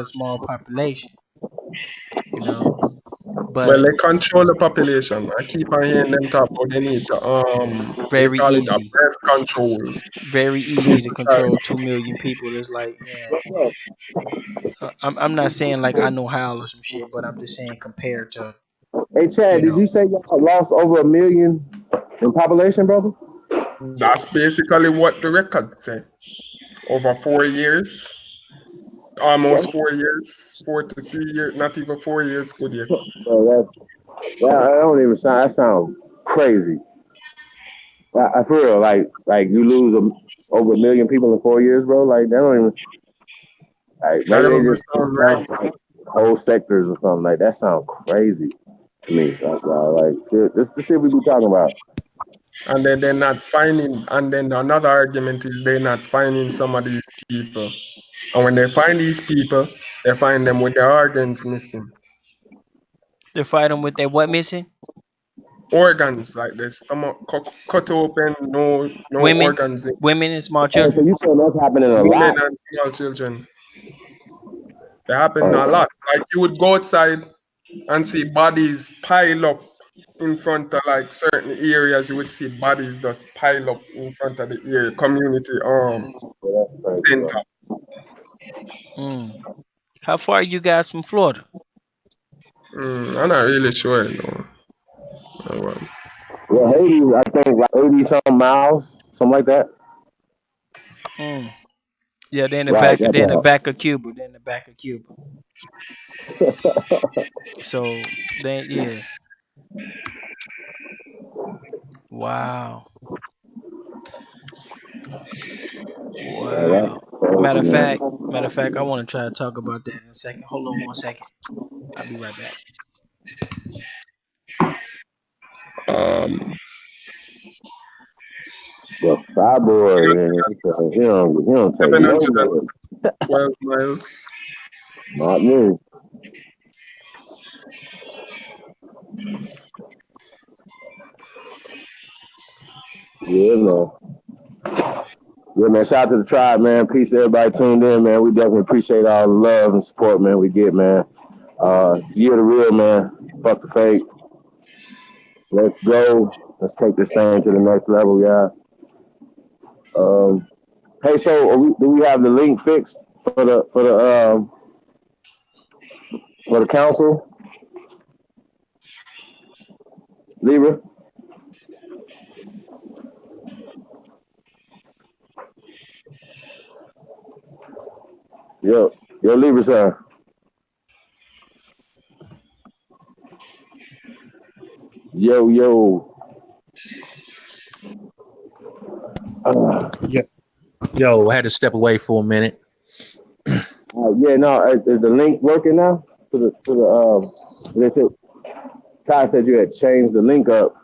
small population. You know, But Well, they control the population. I keep on hearing them talk about they need to they very call it a easy, birth control. very easy to control 2 million people. It's like, man, I'm not saying like I know how or some shit, but I'm just saying compared to, Hey, Chad, you did know, you say y'all lost over 1 million in population, brother? That's basically what the record say. Over 4 years, almost 4 years, 4 to 3 years, not even 4 years, good year. Bro, that don't even sound. That sounds crazy. I feel real, like you lose over 1 million people in 4 years, bro. Like that don't even. Like That maybe don't they even just sound right. down whole sectors or something. Like that sounds crazy to me. Like this the shit we be talking about. And then they're not finding, and then another argument is they're not finding some of these people. And when they find these people, they find them with their organs missing. they fight them with their what missing? Organs, like the stomach cut open, no Women, organs in women and small Oh, so children. you saying that's happening a women lot? and small children. They happen a Oh, lot. Like you would go outside and see bodies pile up in front of like certain areas. You would see bodies just pile up in front of the area, community that's crazy, bro. center. Mm. How far are you guys from Florida? I'm not really sure, you know. Well, Yeah, Haiti, I think like 80 some miles, something like that. Mm. Yeah, they're in the Right, back. that's They're in the all. back of Cuba. They're in the back of Cuba. So they, yeah. Wow. That's Wow. crazy, man. Matter of fact, I want to try to talk about that in a second. Hold on 1 second. I'll be right back. um, The Cyborg, man, he don't take no 712 nothing. miles. Not me. Yeah, man. Yeah, man. Shout out to the tribe, man. Peace to everybody tuned in, man. We definitely appreciate all the love and support, man, we get, man. It's year the real, man. Fuck the fake. Let's go. Let's take this thing to the next level, yeah. Hey, so do we have the link fixed for the council, Libra? Yo, Libra, sir. Yo. Yeah. Yo, I had to step away for a minute. Yeah, no, is the link working now? They said, Ty said you had changed the link up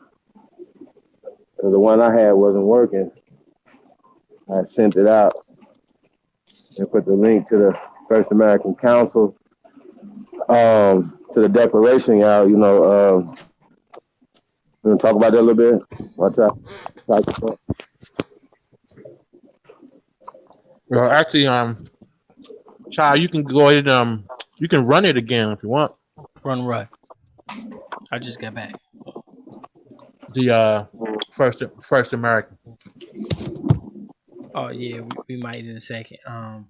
because the one I had wasn't working. I sent it out and put the link to the First American Council, to the declaration out. We gonna talk about that a little bit. What's up? Well, actually, child, you can go ahead. You can run it again if you want. Run, run. I just got back. The first American. Oh yeah, we might in a second. Oh,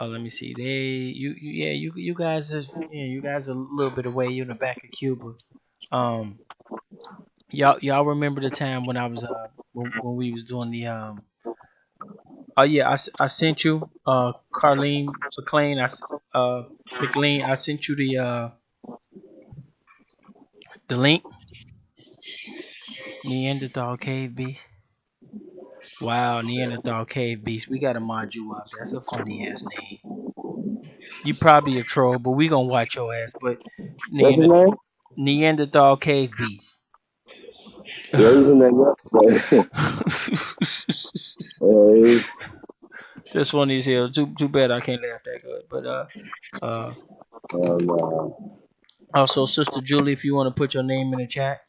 let me see. You guys you guys are a little bit away. You're in the back of Cuba. Um, y'all remember the time when I was when we was doing the oh yeah, I sent you Carlene McLean. McLean. I sent you the link. Neanderthal cave beast. Wow, Neanderthal cave beast. We gotta mod you up. That's a funny ass name. You probably a troll, but we gonna watch your ass. But What's his Neander- name? Neanderthal cave beast. Yeah, he's in there. That's funny as hell. Too bad I can't laugh that good. But uh also Sister Julie, if you want to put your name in the chat.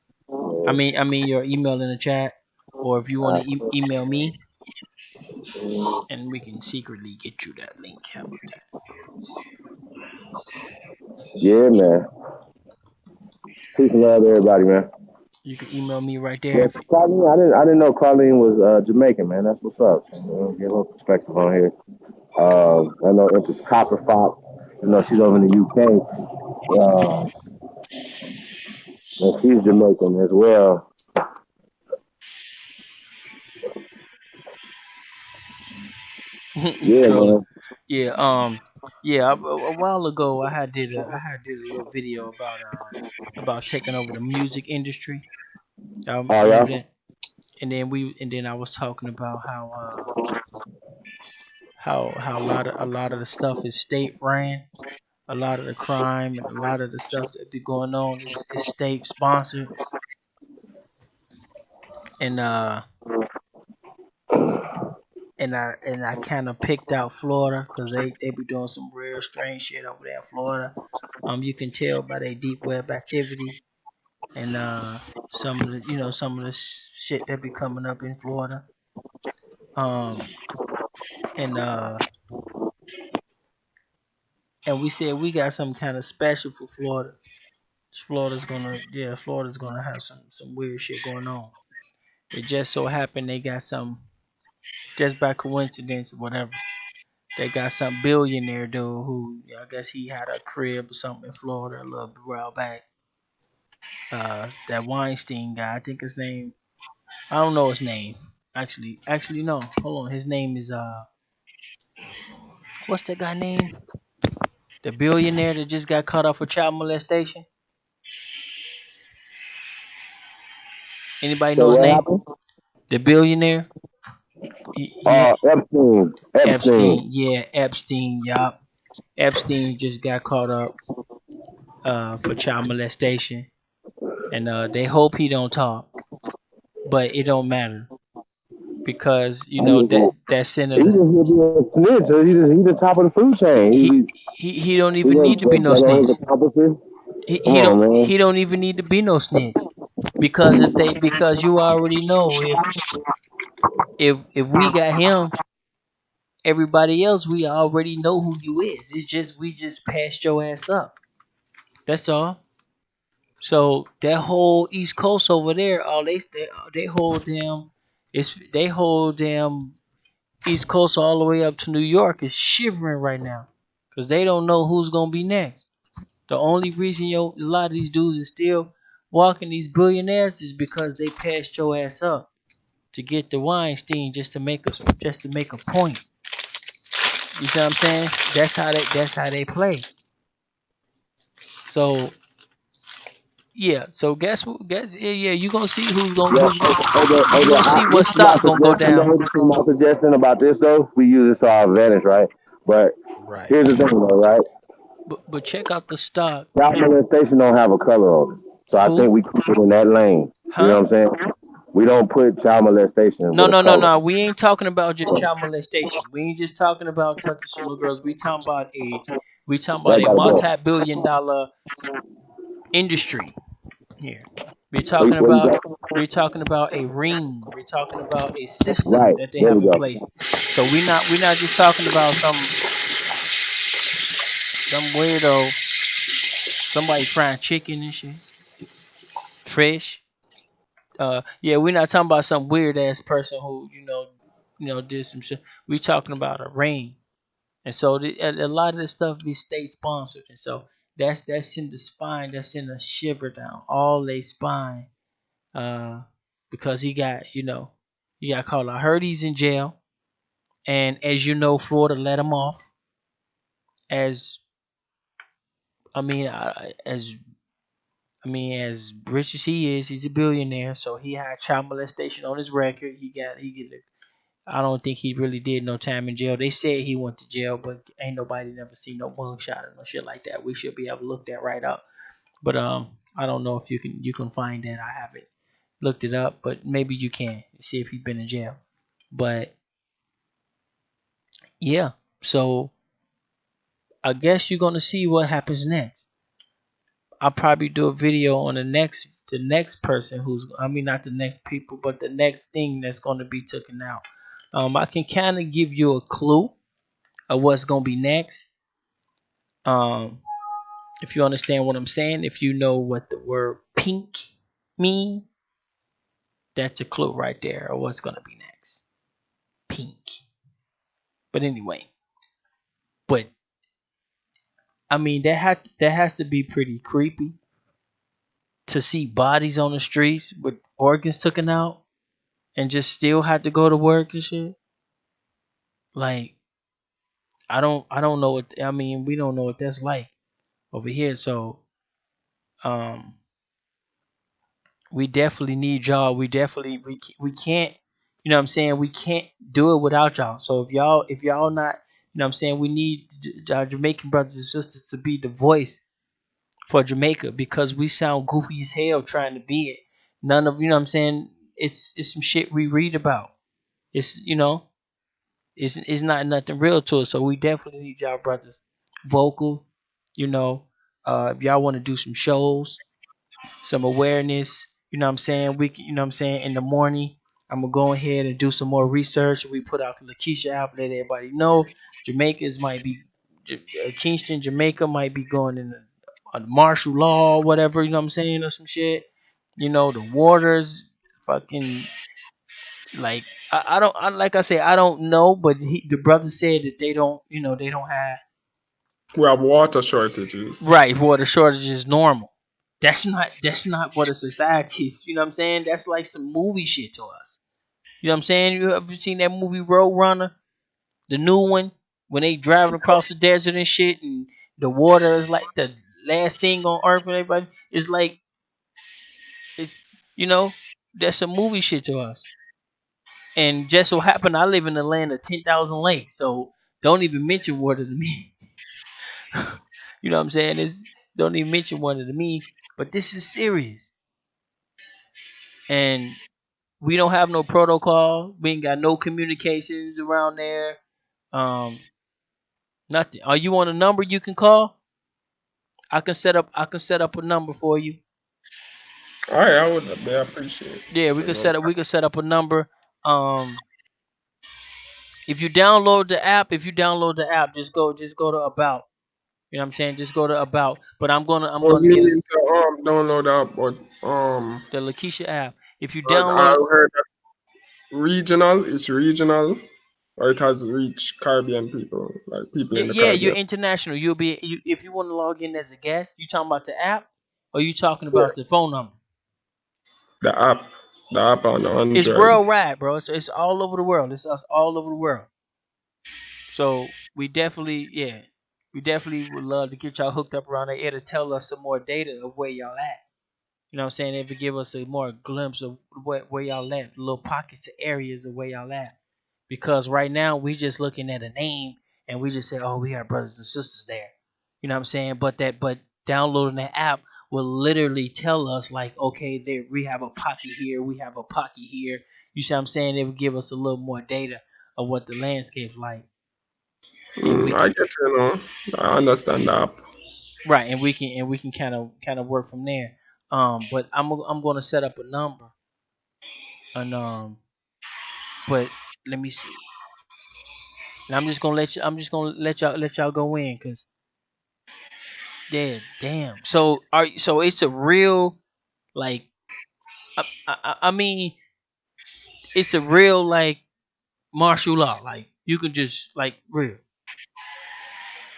I mean your email in the chat. Or if you want to email me and we can secretly get you that link. How about that? Yeah, man. Peace and love to everybody, man. You can email me right Yeah, there. Carlene, I didn't know Carlene was Jamaican, man. That's what's up. Get a little perspective on here. I know Empress Copper Fox. You know she's over in the UK. And she's Jamaican as well. You Yeah, trolling? man. Yeah. Yeah. A while ago, I had did a little video about taking over the music industry. Oh Remember yeah. that? And then I was talking about how a lot of the stuff is state ran. A lot of the crime and a lot of the stuff that be going on is state sponsored. And I kind of picked out Florida because they be doing some real strange shit over there in Florida. You can tell by their deep web activity and some of the shit that be coming up in Florida. Um, and we said we got something kind of special for Florida. Florida's gonna have some weird shit going on. It just so happened they got some just by coincidence or whatever. They got some billionaire dude who I guess he had a crib or something in Florida a little while back. That Weinstein guy, I think his name. I don't know his name. Actually no. Hold on. His name is what's that guy name? The billionaire that just got caught up for child molestation. Anybody So know his what name? happened? The billionaire. He Epstein. Epstein. Epstein. Yeah, Epstein. Yup. Epstein just got caught up for child molestation, and they hope he don't talk, but it don't matter because He just that he senator just would be a snitch. So he the top of the food chain. he he don't He even need to be didn't no tell on snitch. his accomplices. Come on, man. He don't even need to be no snitch because because you already know if we got him, everybody else we already know who you is. It's just we just passed your ass up. That's all. So that whole East Coast over there, they hold them. They hold them East Coast all the way up to New York is shivering right now because they don't know who's gonna be next. The only reason a lot of these dudes is still walking these billionaires is because they passed your ass up to get the Weinstein just to make a point. You see what I'm saying? That's how they play. So yeah, so guess yeah, you gonna see Yeah. you gonna see what This is my stock gonna go suggestion, down. though. This is my suggestion about this, though. We use this to our advantage, right? But Right. here's the thing, though, right? But check out the stock. Child molestation don't have a color on it. So I think Who? we keep it in that lane. You know Huh? what I'm saying? We don't put child molestation No, with a no, no, color. no. We ain't talking about just child molestation. We ain't just talking about touching some little girls. We talking about That a got to go. multi-billion-dollar industry here. We're What, talking what you about got? we're talking about a ring. We're talking about a system Right. that they There have we in go. place. So we're not just talking about some weirdo, somebody frying chicken and shit, fish. Yeah, we're not talking about some weird ass person who did some shit. We're talking about a ring. And so a lot of this stuff be state sponsored, and so that's in the spine, that's in the shiver down all they spine, uh, because he got caught. I heard he's in jail, and as you know, Florida let him off. As I mean, as rich as he is, he's a billionaire, so he had child molestation on his record. He get. I don't think he really did no time in jail. They said he went to jail, but ain't nobody never seen no mugshot or no shit like that. We should be able to look that right up. But I don't know if you can find that. I haven't looked it up, but maybe you can see if he's been in jail. But yeah, so I guess you're gonna see what happens next. I'll probably do a video on the next person who's not the next people, but the next thing that's gonna be taken out. I can kind of give you a clue of what's gonna be next. Um, if you understand what I'm saying, if you know what the word pink mean? That's a clue right there of what's gonna be next. Pink. But anyway, but I mean that has to be pretty creepy to see bodies on the streets with organs taken out and just still have to go to work and shit. Like I don't know what I mean. We don't know what that's like over here. So um, we definitely need y'all. We can't. You know what I'm saying? We can't do it without y'all. So if y'all not, you know what I'm saying, we need our Jamaican brothers and sisters to be the voice for Jamaica because we sound goofy as hell trying to be it. None of, you know what I'm saying, it's some shit we read about. It's, it's not nothing real to us. So we definitely need y'all brothers vocal, you know. If y'all want to do some shows, some awareness, you know what I'm saying? We can, you know what I'm saying, in the morning, I'm gonna go ahead and do some more research. We put out the Lakeisha app, let everybody know. Jamaica's might be Kingston, Jamaica might be going in a martial law or whatever, you know what I'm saying, or some shit. You know, the waters fucking like I don't like I say I don't know, but the brother said that they don't, they don't have We have water shortages. right water shortage is normal. That's not what a society is. You know what I'm saying? That's like some movie shit to us. You know what I'm saying? You ever seen that movie Road Runner, the new one, when they driving across the desert and shit, and the water is like the last thing on earth, and everybody is like, it's you know, that's some movie shit to us. And just so happened, I live in the land of 10,000 lakes, so don't even mention water to me. You know what I'm saying? It's don't even mention water to me. But this is serious, and we don't have no protocol. We ain't got no communications around there. Um, Nothing. Are you on a number you can call? I can set up a number for you. All right, I would be appreciate Yeah, we to could know. set up. We could set up a number. Um, if you download the app, just go to about. You know what I'm saying? Just go to about. But I'm I was gonna get meaning to download that, but the Lakeisha app. If you I download, heard that regional is regional, or it has reached Caribbean people, like people yeah, in the yeah, you're Caribbean. international. If you want to log in as a guest. You talking about the app, or you talking Yeah, about the phone number? the app, the app on It's Android. worldwide, bro. It's all over the world. It's us all over the world. So we definitely would love to get y'all hooked up around there. It'll tell us some more data of where y'all at. You know what I'm saying? It would give us a more glimpse of where y'all at, little pockets of areas of where y'all at. Because right now we just looking at a name and we just say, oh, we have brothers and sisters there. You know what I'm saying? But downloading the app will literally tell us like, okay, there we have a pocket here, we have a pocket here. You see what I'm saying? It would give us a little more data of what the landscape's like. And we I can get I understand the app. right, and we can kind of work from there. But I'm gonna set up a number and but let me see. And I'm just gonna let y'all go in because damn. So it's a real like I mean it's a real like martial law. Like you can just like real.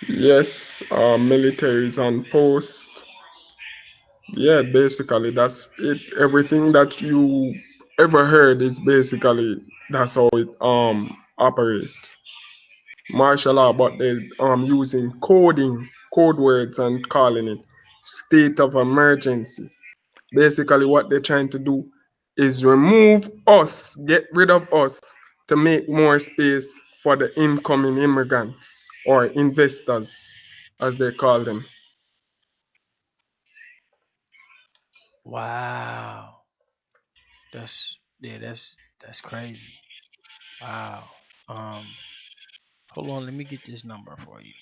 Yes, military is on post. Yeah, basically that's it. Everything that you ever heard is basically that's how it operates. Martial law, but they using code words and calling it state of emergency. Basically, what they're trying to do is remove us, get rid of us to make more space for the incoming immigrants or investors, as they call them. Wow. That's crazy. Wow. Um Hold on, let me get this number for you.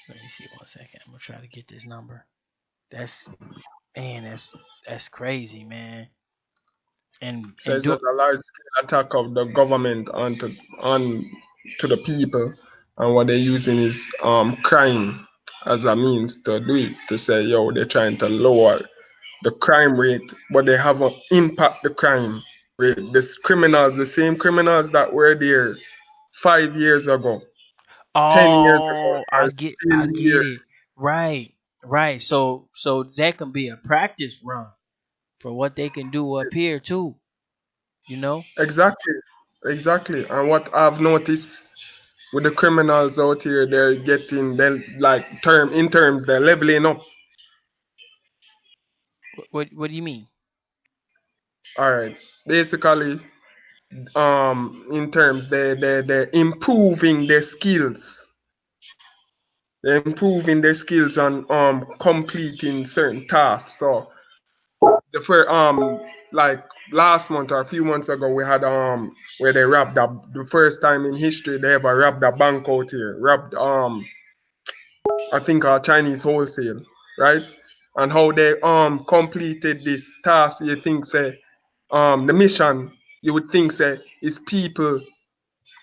Let me see 1 second. I'm gonna try to get this number. That's man, that's crazy, man. So And it's do just a large scale attack of the government on to the people, and what they're using is crime. as a means to do it, to say, yo, they're trying to lower the crime rate, but they haven't impact the crime rate. This criminals, the same criminals that were there 5 years ago, 10 years ago, Oh, are I still here. get it. Right, right. So that can be a practice run for what they can do up here too. You know. Exactly, exactly. And what I've noticed with the criminals out here, they're getting, they like term in terms, they're leveling up. What do you mean? All right, basically, in terms, they're improving their skills. They're improving their skills on completing certain tasks. So the first like last month or a few months ago, we had where they robbed up the first time in history they ever robbed a bank out here. Robbed I think a Chinese wholesale, right? And how they completed this task, you think say the mission, you would think say is people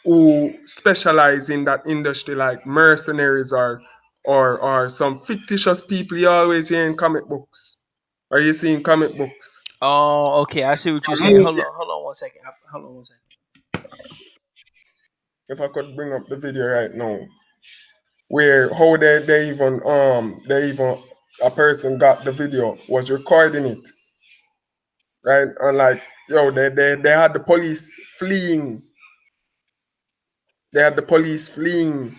who specialize in that industry, like mercenaries or some fictitious people you always hear in comic books. Are you seeing comic books? Oh, okay. I see what you're A saying. movie, Hold on 1 second. Hold on 1 second. if I could bring up the video right now, where how they even a person got the video, was recording it, right? And like, yo, they had the police fleeing. They had the police fleeing.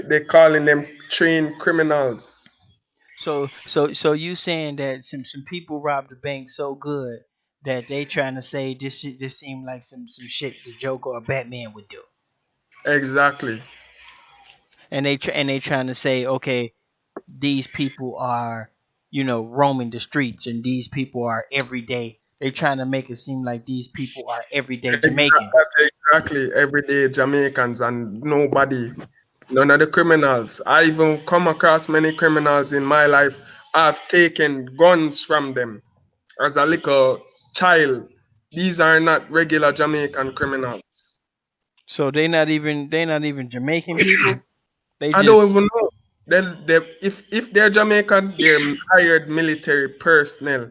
They calling them trained criminals. So you saying that some people robbed the bank so good that they trying to say this shit just seemed like some shit the Joker or Batman would do, Exactly. and they trying to say okay, these people are roaming the streets and these people are everyday. They trying to make it seem like these people are everyday Jamaicans. That's exactly everyday Jamaicans and nobody, none of the criminals. I even come across many criminals in my life. I've taken guns from them as a little child. These are not regular Jamaican criminals. So they not even Jamaican people. They I don't just even know. If they're Jamaican, they're hired military personnel.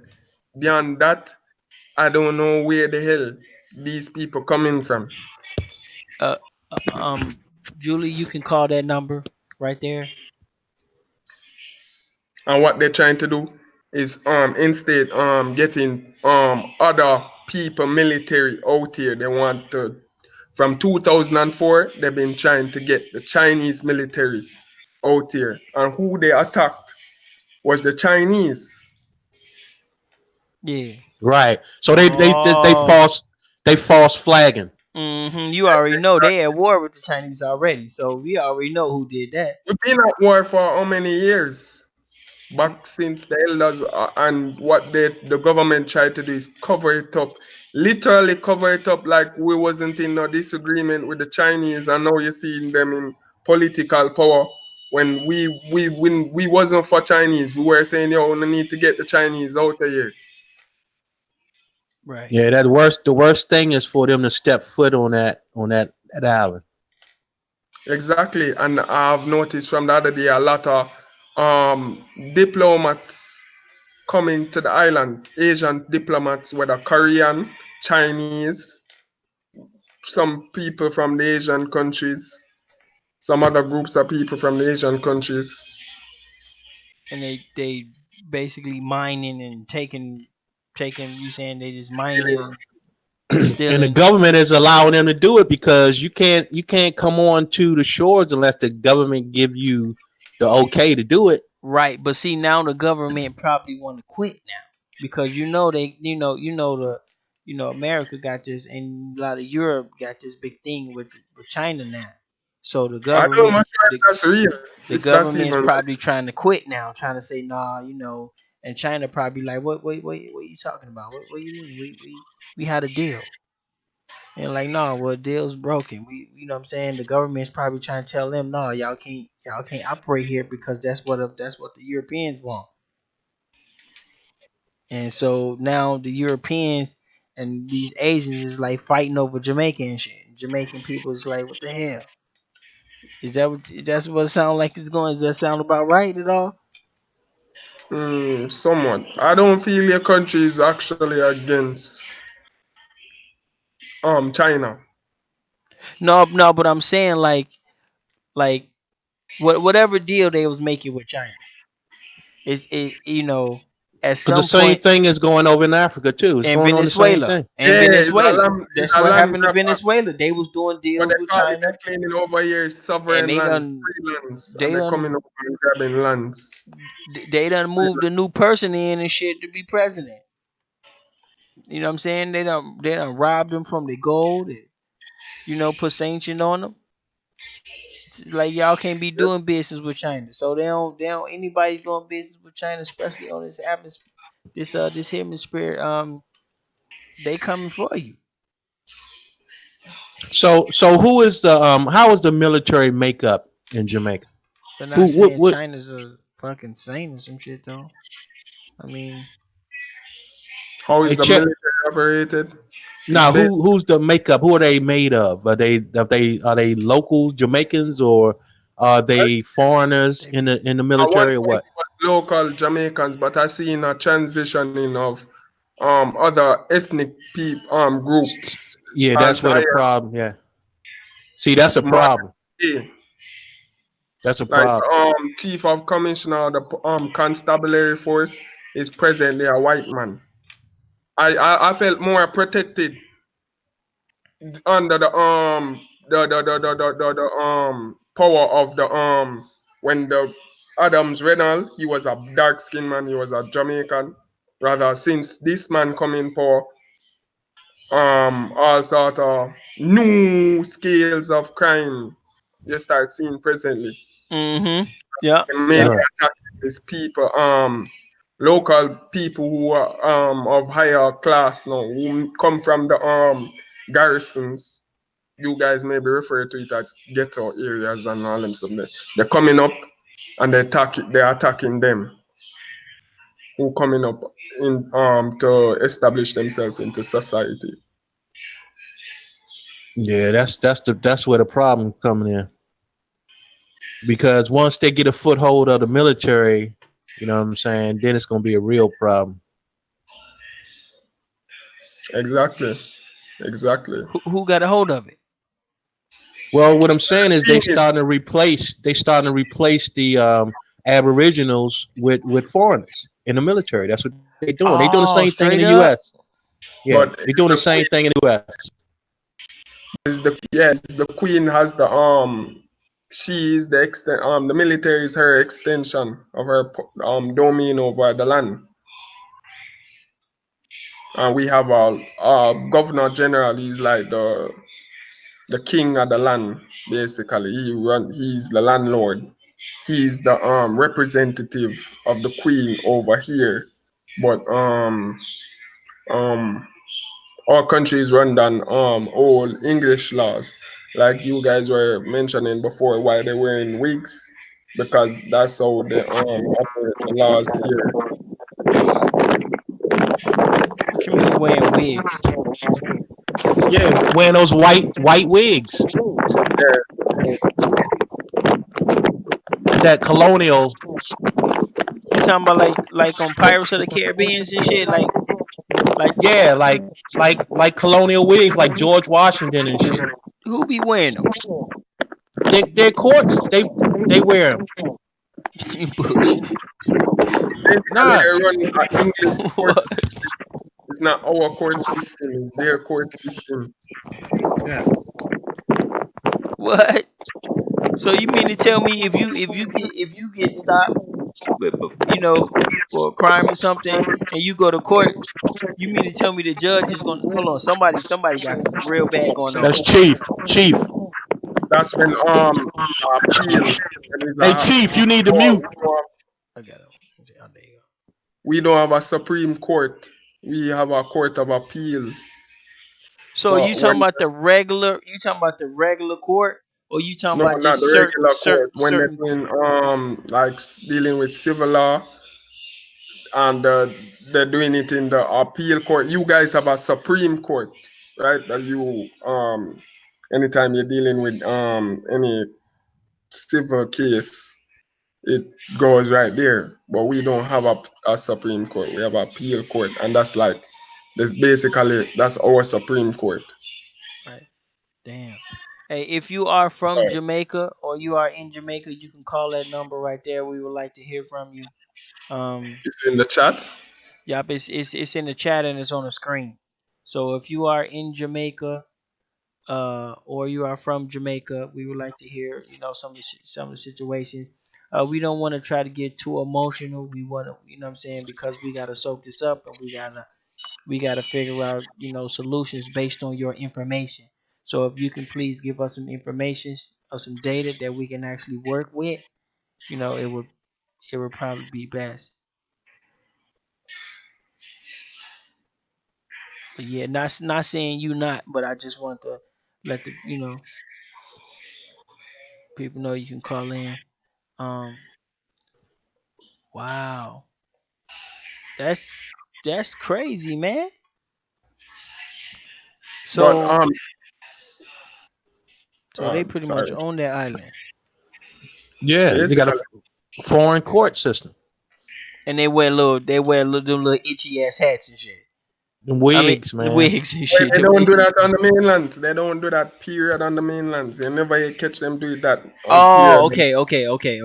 Beyond that, I don't know where the hell these people coming from. uh, Julie, you can call that number right there. And what they're trying to do is instead getting other people military out here. They want to, from 2004 they've been trying to get the Chinese military out here, and who they attacked was the Chinese. Yeah. Right. So Oh. they false flagging. You already know they at war with the Chinese already, so we already know who did that. We've been at war for how many years? Back since the elders, and what the government tried to do is cover it up, literally cover it up, like we wasn't in no disagreement with the Chinese, and now you're seeing them in political power. When we wasn't for Chinese, we were saying, yo, we need to get the Chinese out of here. Right. Yeah, the worst thing is for them to step foot on that island. Exactly. And I've noticed from the other day a lot of diplomats coming to the island, Asian diplomats, whether Korean, Chinese, some people from the Asian countries, some other groups of people from the Asian countries. And they basically mining and taking. You saying they just mining Stealing. and And the stealing. government is allowing them to do it because you can't come on to the shores unless the government give you the okay to do it. Right, but see now the government probably want to quit now because they America got this and a lot of Europe got this big thing with China now. So I don't know if the that's real, the if that's government's even probably trying to quit now, trying to say nah, and China probably like what are you talking about? What you mean? We had a deal. And like, no, well, deal's broken. You know what I'm saying? The government's probably trying to tell them, no, y'all can't operate here because that's what the Europeans want. And so now the Europeans and these Asians is like fighting over Jamaica and shit. Jamaican people is like, what the hell? That's what it sound like it's going? Does that sound about right at all? Somewhat. I don't feel your country is actually against China. No, no, but I'm saying like whatever deal they was making with China is it at Because the some same point thing is going over in Africa too. It's in going on the same Venezuela thing. and Yeah, Venezuela. it's That's a what land happened to grab. Venezuela. They was doing What deals they with call it, they're China, claiming over here is and sovereign lands, free lands, and they they're coming done over and grabbing lands. they done moved a new person in and shit to be president. You know what I'm saying? They done robbed them from the gold and put sanctions on them. Like y'all can't be doing business with China. So they don't anybody doing business with China, especially on this atmosphere, this hemisphere. They coming for you. So who is the how is the military makeup in Jamaica? But Who not saying what China's a fucking saint or some shit though. I mean, How is hey the check military operated? It's now based who's the makeup? Who are they made of? Are they local Jamaicans or are they foreigners they in be the at one military or point what? it was local Jamaicans, but I seen a transitioning of other ethnic groups Yeah, as that's where the higher problem. Yeah, see that's a modern problem. day. That's a Like problem. chief of commissioner of the constabulary force is presently a white man. I felt more protected under the power of the when the Adams Renal, he was a dark skinned man, he was a Jamaican. Rather, since this man come in power, all sort of new scales of crime you start seeing presently. mm-hmm. Yeah, And mainly yeah. Right. attacking these people, local people who are of higher class now, who come from the garrisons. You guys maybe refer to it as ghetto areas and all them stuff. They're coming up and they're attacking them who coming up in to establish themselves into society. Yeah, that's where the problem coming in because once they get a foothold of the military, you know what I'm saying, then it's gonna be a real problem. Exactly. Exactly. Who got a hold of it? Well, what I'm saying is Seeing it, they starting to replace the Aboriginals with foreigners in the military. That's what they're doing. They're doing the same Oh, thing in the straight up. U.S. Yeah, but they're doing the same thing in the U.S. the queen has the she is the extent the military is her extension of her domain over the land. And we have a governor general. He's like the king of the land, basically. He's the landlord. He's the representative of the queen over here. But um our country is run on old English laws, like you guys were mentioning before, why they wearing wigs, because that's how they operate the laws here. What you mean wearing wigs? Yeah, wearing those white wigs, Yeah, that colonial. You talking about like on Pirates of the Caribbean and shit? Like Yeah, like colonial wigs, like George Washington and shit. who be wearing them? Their courts they wear them. You bullshit. basically Nah, they run an English court What? system. It's not our court system, it's their court system. yeah. What? So you mean to tell me if you get stopped with for a crime or something and you go to court, you mean to tell me the judge is gonna hold on? Somebody got some real bad going on. That's Chief. That's when it's a appeal. When it's Hey, a Chief, you need to court, mute. I got it. Oh, there you go. we don't have a Supreme Court. We have a Court of Appeal. So So you talking when about the regular? You talking about the regular court, or you talking no, about not just the certain regular court. certain When they're certain? doing like dealing with civil law, and they're doing it in the appeal court. You guys have a Supreme Court, right? That you anytime you're dealing with any civil case, it goes right there. But we don't have a Supreme Court. We have a appeal court, and that's like that's our Supreme Court. Right. Damn. Hey, if you are from Jamaica or you are in Jamaica, you can call that number right there. We would like to hear from you. It's in the chat. Yep, it's in the chat and it's on the screen. So if you are in Jamaica, or you are from Jamaica, we would like to hear, some of the situations. We don't want to try to get too emotional. We want to, you know what I'm saying, because we gotta soak this up and we gotta figure out, solutions based on your information. So if you can please give us some information or some data that we can actually work with, it would probably be best. But yeah, not saying you not, but I just want to let the people know you can call in. Um, wow, that's that's crazy, man. But So they pretty much sorry. own that island, Yeah, they got Basically, a foreign court system and they wear them little itchy ass hats and shit. and I mean wigs, man. wigs and well, shit. they Them don't do itchy. that on the mainlands. They don't do that period on the mainlands. You never catch them doing that on period. Oh, okay.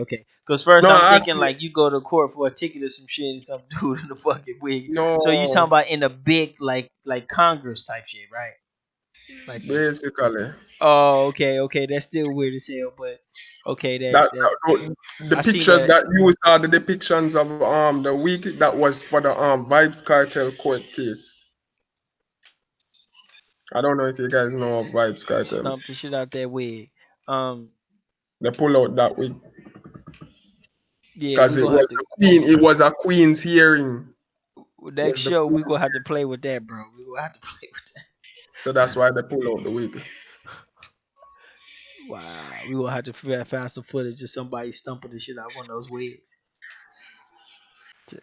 Because first No, I'm thinking actually, like you go to court for a ticket or some shit and some dude in a fucking wig. So you talking no. about in a big like Congress type shit, right? Like the Basically, Oh, okay. That's still weird as hell, but okay, that that the I see pictures that. that you saw, the depictions of the week that was for the Vibes Cartel court case. I don't know if you guys know of Vibes Cartel. Stomp the shit out that wig. Um, They pull out that week yeah, because we it gonna was have to a queen. It was a queen's hearing. next Was the show. We queen. gonna have to play with that, bro. We gonna have to play with that. So that's why they pull out the wig. Wow, we gonna have to find some footage of somebody stumping the shit out of one of those wigs,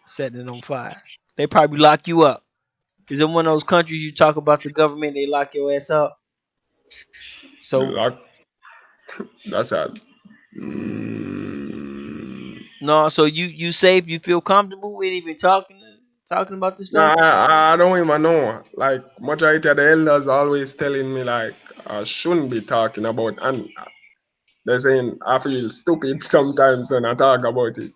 setting it on fire. They probably lock you up. Is it one of those countries you talk about the government? They lock your ass up. So Like, that's a. Mm, no, so you safe? You feel comfortable with even talking about this stuff? nah, I don't even know. Like majority of the elders always telling me like I shouldn't be talking about, and they're saying I feel stupid sometimes when I talk about it.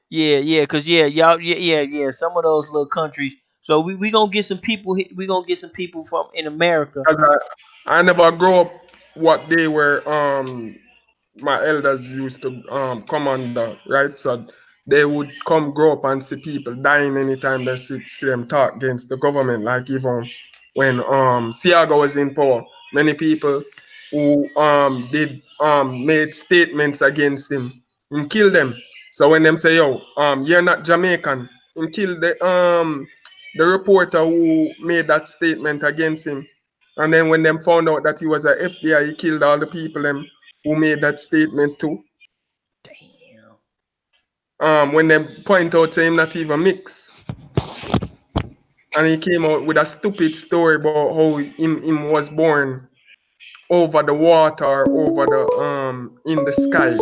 Yeah, cause y'all, yeah. Some of those little countries. So we gonna get some people. We gonna get some people from in America. 'Cause I never grew up what they were my elders used to come under, right? So they would come grow up and see people dying anytime they see them talk against the government. Like even when Siaga was in power, many people who did made statements against him and killed them. So when them say, yo, you're not Jamaican, and kill the reporter who made that statement against him. And then when them found out that he was a FBI, he killed all the people them who made that statement too. Damn. When they point out to him not even mix. And he came out with a stupid story about how him was born over the water, over the in the sky.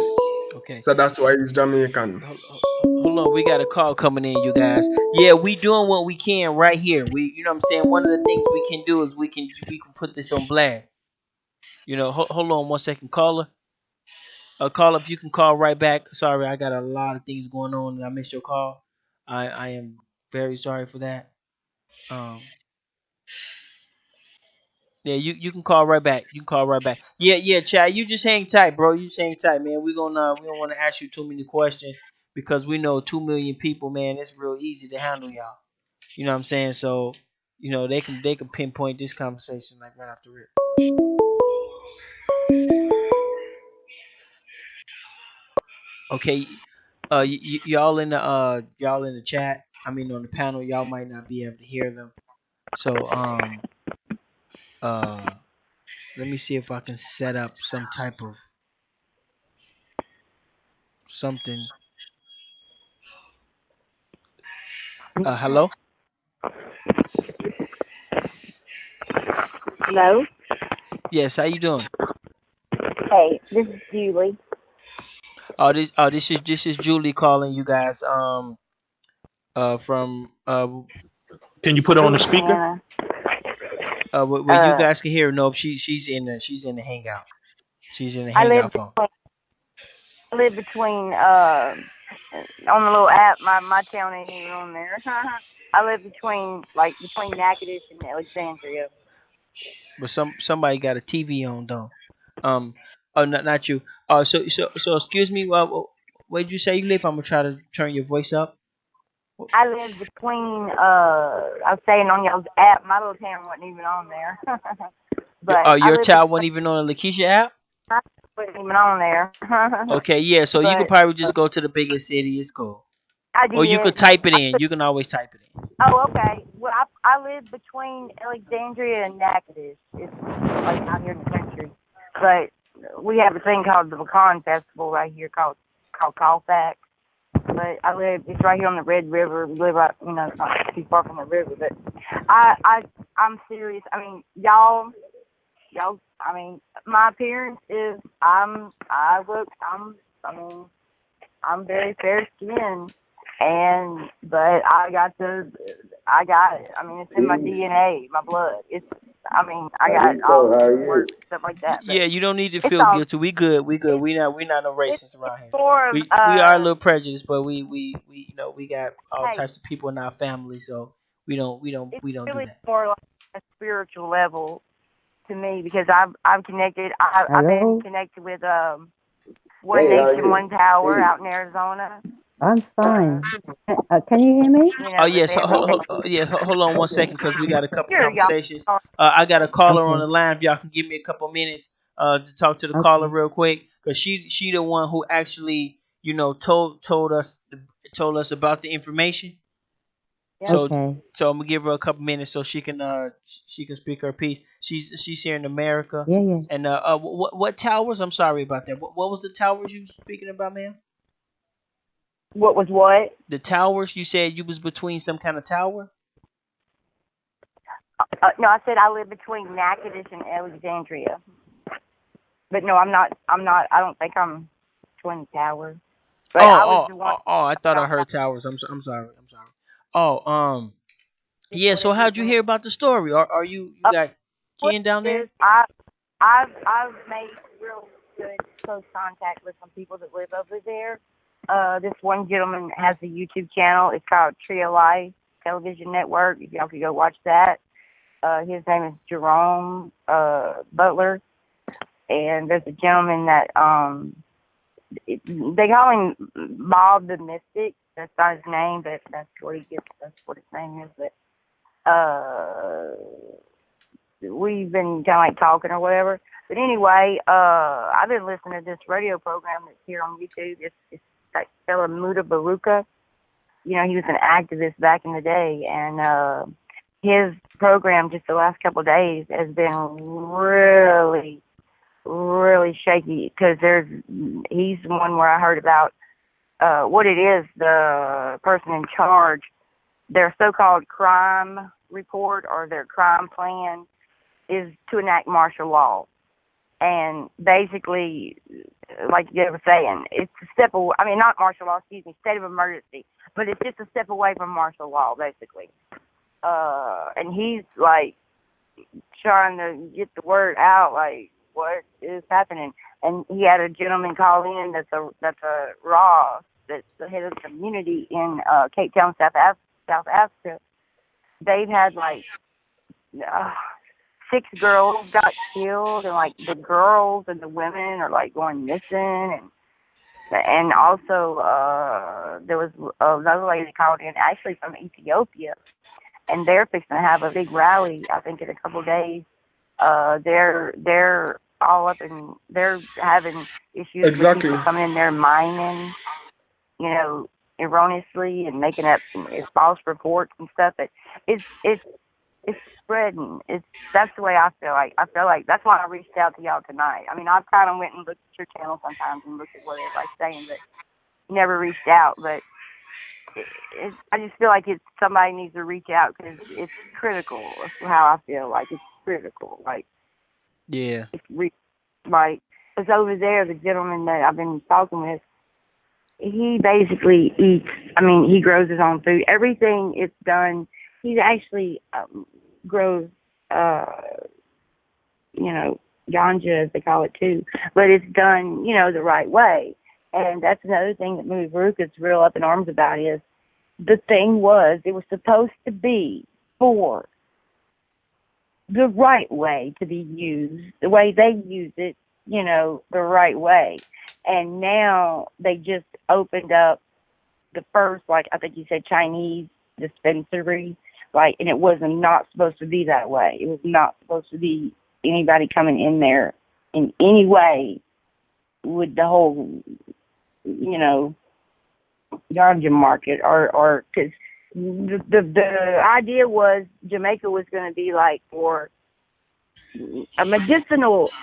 Okay. So that's why he's Jamaican. Hold on. We got a call coming in, you guys. Yeah, we doing what we can right here. You know what I'm saying. One of the things we can do is we can put this on blast. Hold on 1 second, caller. Caller, if you can call right back. Sorry, I got a lot of things going on and I missed your call. I am very sorry for that. Um, Yeah, you can call right back. You can call right back. Yeah, Chad, you just hang tight, bro. You just hang tight, man. We don't want to ask you too many questions because we know 2 million people, man. It's real easy to handle y'all. You know what I'm saying? So, they can pinpoint this conversation like right after it. Okay, y'all in the chat. I mean on the panel, y'all might not be able to hear them. So uh let me see if I can set up some type of something. Hello? Hello. Yes, how you doing? Hey, this is Julie. This is Julie calling you guys. From Can you put it on the speaker? Louisiana. where you Uh, guys can hear her. No, she's in the hangout. She's in the I live hangout phone. between, I live between on the little app. My town ain't even on there. I live between Natchitoches and Alexandria. But somebody got a TV on though. Oh, not you. So excuse me. Where did you say you live? I'm gonna try to turn your voice up. I live between I was saying on y'all's app. My little town wasn't even on there. But I Your live child between wasn't even on the Lakeisha app. wasn't even on there. Okay, yeah. So you could But probably just go to the biggest city. It's cool. I Or you could did. type it in. You can always type it in. Oh, okay. Well, I live between Alexandria and Natchitoches. It's like out here in the country, but we have a thing called the Pecan Festival right here called Colfax. But it's right here on the Red River. We live right, it's not too far from the river. But I'm serious. I mean, y'all. I mean, my appearance is I mean, I'm very fair skinned, but I got it. I mean, it's in my DNA, my blood. I got all the work stuff like that. But Yeah, you don't need to it's feel all guilty. We good. We good. it's We not no it's racists around here. more of We are a little prejudiced, but we we got all hey, types of people in our family, so it's we don't do really that. more like a spiritual level to me because I've connected. I've been Hello? connected with One Nation, One Power out in Arizona. I'm fine. People, Can you hear me? Oh that yes, they ever take. hold on one second because we got a couple Sure, y'all. conversations. I got a caller on Okay. the line. If y'all can give me a couple minutes to talk to the caller Okay. real quick, because she the one who actually told us about the information. Yep. So Okay. I'm gonna give her a couple minutes so she can speak her piece. She's here in America. Yeah, yeah. And what towers? I'm sorry about that. What was the towers you was speaking about, ma'am? What was what? The towers? You said you was between some kind of tower? No, I said I live between Natchitoches and Alexandria. But no, I'm not. I'm not. I don't think I'm Twin Towers. But I was the one. I thought I heard towers. I'm sorry. I'm sorry. Oh, yeah. So Whatever. how'd you hear about the story? Are you got What kin down it there? is, I've made real good close contact with some people that live over there. This one gentleman has a YouTube channel. It's called Trio Life Television Network. If y'all could go watch that. His name is Jerome Butler, and there's a gentleman that they call him Bob the Mystic. That's not his name, but that's what he gets. That's what his name is. But we've been kind of like talking or whatever. But anyway, I've been listening to this radio program that's here on YouTube. It's that fella Muda Baruka. He was an activist back in the day, and his program just the last couple of days has been really, really shaky because he's the one where I heard about what it is. The person in charge, their so-called crime report or their crime plan is to enact martial law. And basically, like you were saying, it's a step away. I mean, not martial law, excuse me, state of emergency. But it's just a step away from martial law, basically. And he's like trying to get the word out, like what is happening. And he had a gentleman call in that's a Ross, that's the head of the community in Cape Town, South Africa. They've had like 6 girls got killed, and like the girls and the women are like going missing, and also there was another lady called in actually from Ethiopia, and they're fixing to have a big rally. I think in a couple of days. They're all up and they're having issues with Exactly. people coming in there mining, erroneously and making up false reports and stuff. But it's spreading. That's the way I feel like. I feel like that's why I reached out to y'all tonight. I mean, I've kind of went and looked at your channel sometimes and looked at what everybody's saying, but never reached out. But I just feel like somebody needs to reach out because it's critical. That's how I feel like it's critical. Like Yeah. it's like because over there, the gentleman that I've been talking with, he basically eats. I mean, he grows his own food. Everything is done. He actually grows, you know, ganja as they call it too, but it's done, you know, the right way. And that's another thing that Movie Veruca's real up in arms about is the thing was it was supposed to be for the right way to be used, the way they use it, you know, the right way. And now they just opened up the first, like I think you said, Chinese dispensary, like, and it was not supposed to be that way. It was not supposed to be anybody coming in there in any way with the whole, you know, ganja market, or because the idea was Jamaica was going to be like for a medicinal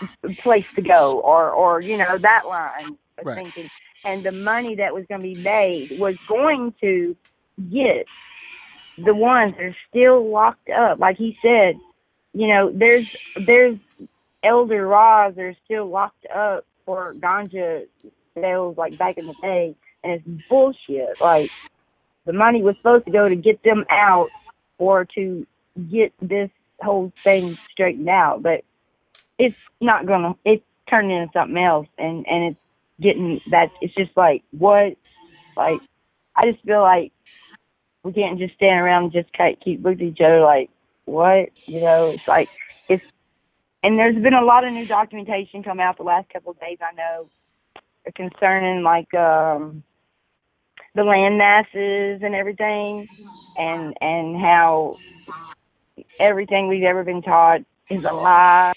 place to go, or you know, that line of Right. thinking, and the money that was going to be made was going to get the ones that are still locked up. Like he said, you know, there's elder Roz that are still locked up for ganja sales like back in the day, and it's bullshit. Like the money was supposed to go to get them out or to get this whole thing straightened out, but it's not gonna. It's turning into something else, and it's getting that. It's just like what, like I just feel like we can't just stand around and just keep looking at each other like what, you know. It's like it's, and there's been a lot of new documentation come out the last couple of days. I know concerning like the land masses and everything, and how everything we've ever been taught is a lie.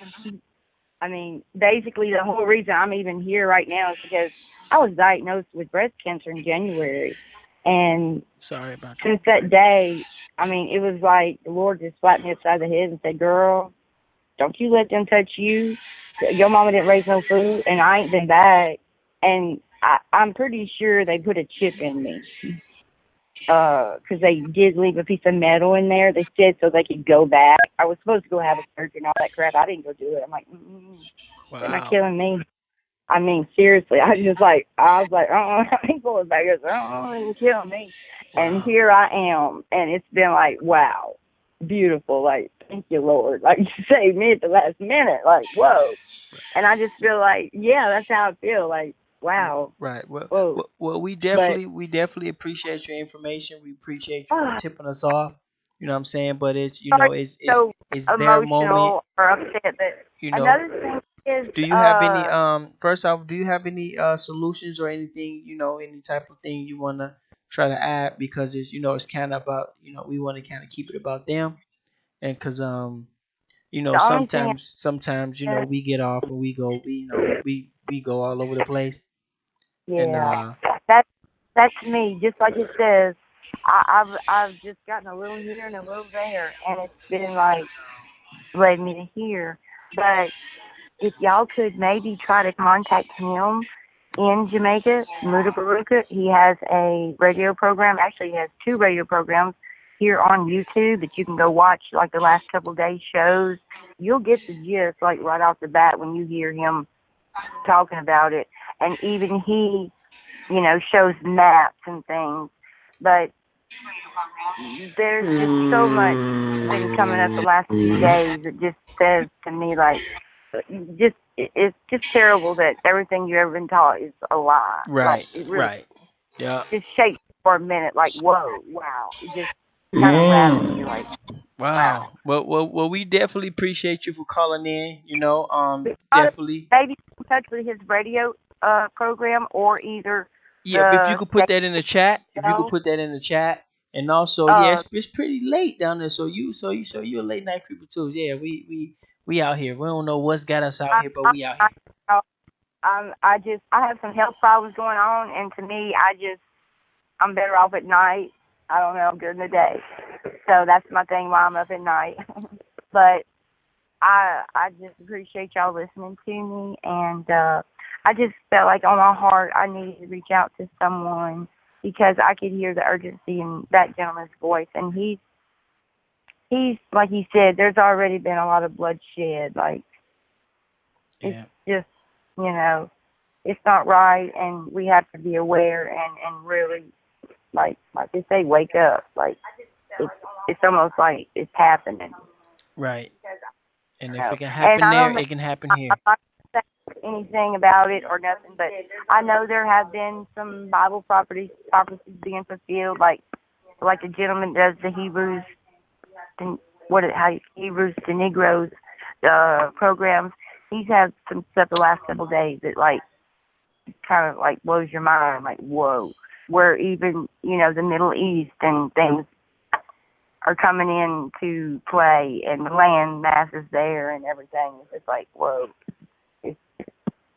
I mean, basically, the whole reason I'm even here right now is because I was diagnosed with breast cancer in January. And Sorry about that. since that day, I mean, it was like the Lord just slapped me upside the head and said, girl, don't you let them touch you. Your mama didn't raise no food, and I ain't been back. And I'm pretty sure they put a chip in me. Because they did leave a piece of metal in there. They said so they could go back. I was supposed to go have a surgery and all that crap. I didn't go do it. I'm like, they're not Wow. killing me. I mean, seriously. I was like, I ain't going back. I was like, they didn't kill me. And Wow. here I am. And it's been like, wow, beautiful. Like, thank you, Lord. Like, you saved me at the last minute. Like, whoa. And I just feel like, yeah, that's how I feel. Like, wow, Right. Well, whoa. we But definitely appreciate your information. We appreciate you for ah, tipping us off. You know what I'm saying? But it's, you sorry, know, so it's their moment. emotional or upset. But You know, another thing is, do you have any first off, do you have any solutions or anything, you know, any type of thing you wanna try to add, because it's, you know, it's kind of about, you know, we want to kind of keep it about them, and cuz you know, the only thing sometimes, you know, is, we get off and you know, we go all over the place. And yeah, that's that's me. Just like it says, I've just gotten a little here and a little there, and it's been like led me to here. But if y'all could maybe try to contact him in Jamaica, Muda Baruka, he has a radio program. Actually, he has two radio programs here on YouTube that you can go watch, like the last couple of days shows. You'll get the gist like right off the bat when you hear him talking about it. And even he, you know, shows maps and things. But there's just so much been coming up the last few days that just says to me like, just it's just terrible that everything you've ever been taught is a lie. Like right, it really right. Yeah. just shakes for a minute. Like whoa, wow. It just kind of rattles you. Like wow. Wow. Well, we definitely appreciate you for calling in, you know. But Definitely. maybe in touch with his radio program or either Yeah, but if you the could put that in the chat, if you could station. put that in the chat, and also, yeah, Uh, it's pretty late down there. So you a late night creeper too. Yeah, we out here. We don't know what's got us out I, here, but I, we out I, here. I have some health problems going on, and to me, I'm better off at night. I don't know, during the day. So that's my thing why I'm up at night. But I just appreciate y'all listening to me, and I just felt like on my heart I needed to reach out to someone because I could hear the urgency in that gentleman's voice, and he's like he said, there's already been a lot of bloodshed. Like it's Yeah. just, you know, it's not right, and we have to be aware and really like they say, wake up. Like it's almost like it's happening. Right. And You if know? it can And happen I there, don't know. it can happen I'm here. not gonna say anything about it or nothing, but I know there have been some Bible prophecies being fulfilled, like the gentleman does the Hebrews, Hebrews to Negroes programs. He's had some stuff the last couple of days that like kind of like blows your mind, like whoa, where even the Middle East and things are coming into play, and the land masses there and everything. It's just like whoa, it's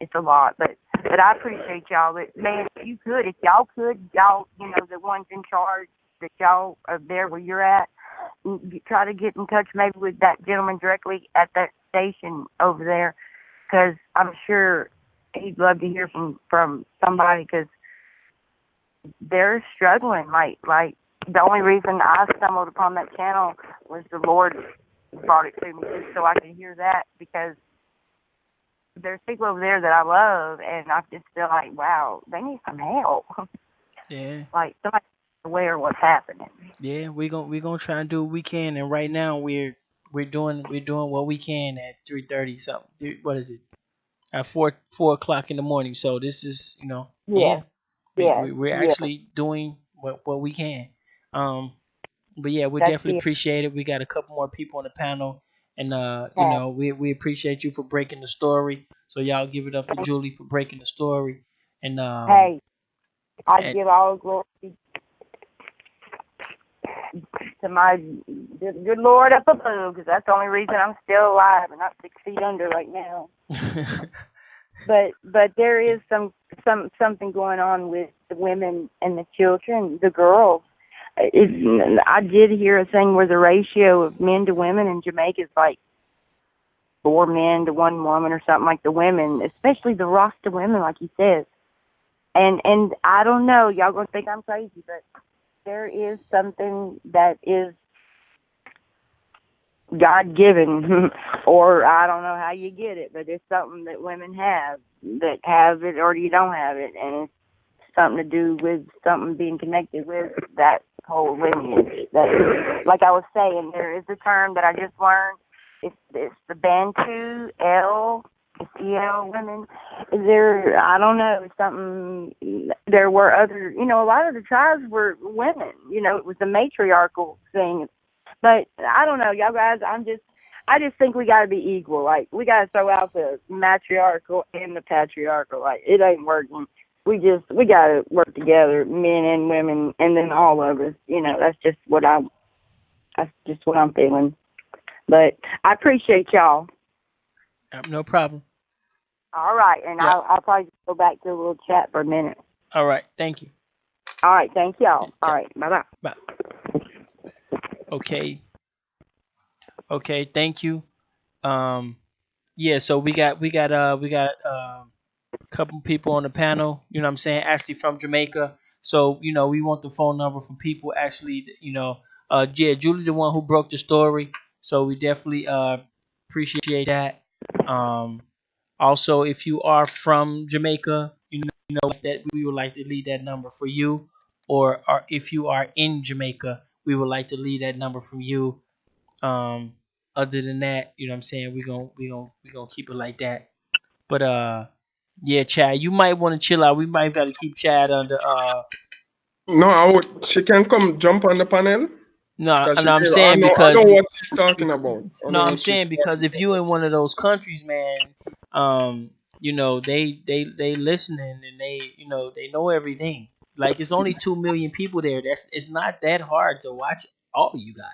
it's a lot, but I appreciate y'all. But man, if y'all could, the ones in charge, that y'all are there where you're at, try to get in touch maybe with that gentleman directly at that station over there, because I'm sure he'd love to hear from somebody, because they're struggling. Like the only reason I stumbled upon that channel was the Lord brought it to me just so I could hear that, because there's people over there that I love, and I just feel like, wow, they need some help. Yeah. Like somebody aware of what's happening. Yeah, we gonna try and do what we can, and right now we're doing what we can at 3:30 something. What is it? At 4 o'clock in the morning. So this is yeah, Yes, yes, we're yes. actually doing what we can. Um, but yeah, we That's definitely it. appreciate it. We got a couple more people on the panel, and Hey, we appreciate you for breaking the story. So y'all give it up for Julie for breaking the story, and hey, I and give all glory to my good Lord up above, because that's the only reason I'm still alive and not 6 feet under right now. But there is something going on with the women and the children, the girls. I did hear a thing where the ratio of men to women in Jamaica is like 4 men to 1 woman or something, like the women, especially the Rasta women, like he says. And I don't know, y'all gonna think I'm crazy, but there is something that is God given, or I don't know how you get it, but it's something that women have, that have it or you don't have it, and it's something to do with something being connected with that whole lineage. That, like I was saying, there is a term that I just learned. It's the Bantu EL women. I don't know, it's something. There were other, a lot of the tribes were women. It was a matriarchal thing. But I don't know, y'all guys. I just think we gotta be equal. Like we gotta throw out the matriarchal and the patriarchal. Like it ain't working. We gotta work together, men and women, and then all of us. That's just what I'm feeling. But I appreciate y'all. no problem. All right, and Yeah. I'll probably just go back to a little chat for a minute. All right. Thank you. All right, thank y'all. All Yeah. right, bye. Bye. Okay. Okay. Thank you. Um. Yeah. So we got a couple people on the panel. You know what I'm saying? Actually from Jamaica. So we want the phone number from people actually. Yeah, Julie, the one who broke the story. So we definitely appreciate that. Um. Also, if you are from Jamaica, that we would like to leave that number for you, or if you are in Jamaica, we would like to leave that number from you. Um, Other than that, you know what I'm saying, we gonna keep it like that. But yeah, Chad, you might want to chill out. We might got to keep Chad under. No, she can come jump on the panel No, because I'm I saying know because what she's talking about. I no, know I'm what she's saying because talking if you in one of those countries, man, they listening and they know everything. Like it's only 2 million people there. It's not that hard to watch all of you guys.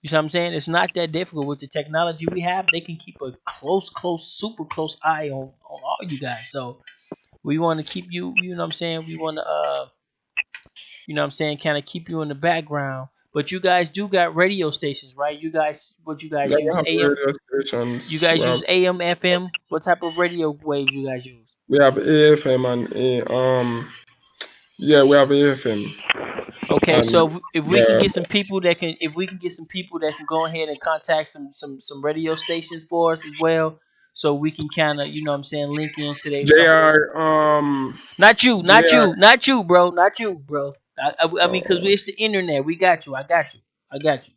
You see what I'm saying? It's not that difficult with the technology we have. They can keep a super close eye on all you guys. So we want to keep you. You know what I'm saying? We want to you know what I'm saying, kind of keep you in the background. But you guys do got radio stations, right? What you about. Yeah, guys we use? have AM? radio You stations. guys use AM, FM? What type of radio waves you guys use? We have AFM and yeah, we have AFM Okay, and so if we can yeah, get some people that can go ahead and contact some radio stations for us as well, so we can kind of, you know what I'm saying, link into some of their. JR, Not you, not JR, you, not you, bro, not you, bro. I mean, because uh, it's the internet. We got you. I got you. I got you.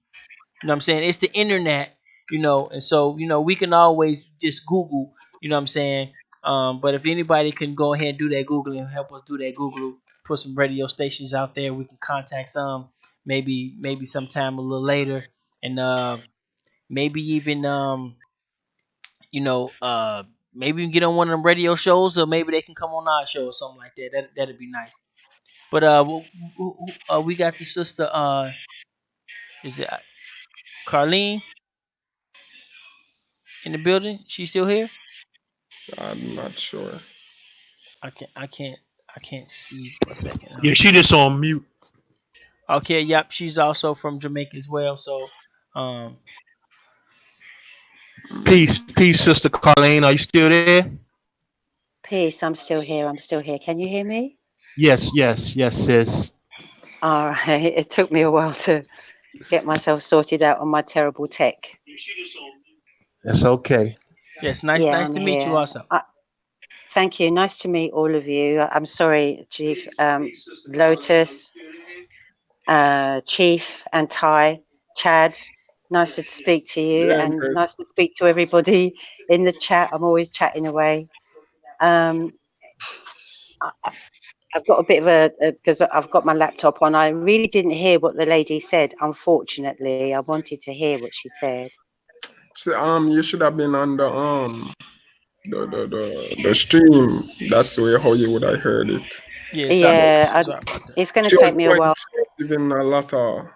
You know what I'm saying? It's the internet, and so, we can always just Google, you know what I'm saying? But if anybody can go ahead and do that Google and help us do that Google, put some radio stations out there, we can contact some, maybe sometime a little later, and maybe even you know, uh maybe we can get on one of them radio shows, or maybe they can come on our show or something like that. That'd be nice. But we got the sister, is it Carlene in the building? She still here? I'm not sure. I can't see for a second. Yeah, she just on mute. Okay, yep, she's also from Jamaica as well. So, um, Peace, Sister Carlene. Are you still there? Peace. I'm still here. I'm still here. Can you hear me? Yes, sis. All right. It took me a while to get myself sorted out on my terrible tech. That's okay. yes, nice, Yeah, nice I'm to meet you here. also. Thank you. Nice to meet all of you. I'm sorry, Chief Lotus, Chief, and Ty, Chad. Nice to speak to you, Yeah, and Chris. nice to speak to everybody in the chat. I'm always chatting away. Um, I- I've got a bit of because I've got my laptop on. I really didn't hear what the lady said. Unfortunately, I wanted to hear what she said. So, you should have been on the stream. That's where how you would have heard it. Yeah, Yeah, sorry about that. it's going to She take was me a quite while. expressive in a lot of.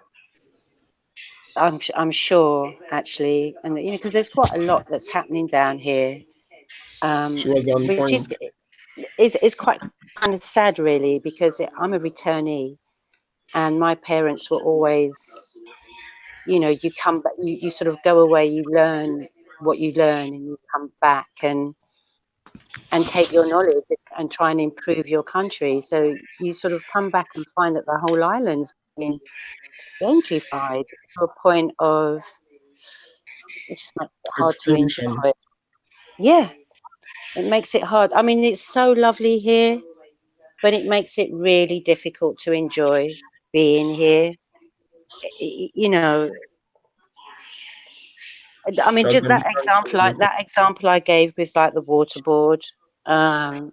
I'm sure actually, and because there's quite a lot that's happening down here, She was on which point. is quite kind of sad really, because I'm a returnee, and my parents were always, you come back, you sort of go away, you learn what you learn, and you come back and take your knowledge and try and improve your country. So you sort of come back and find that the whole island's been gentrified to a point of it just makes it hard to Extinction. enjoy. Yeah, it makes it hard. I mean, it's so lovely here, but it makes it really difficult to enjoy being here. You know, I mean, Because just them that example I gave with like the water board, um,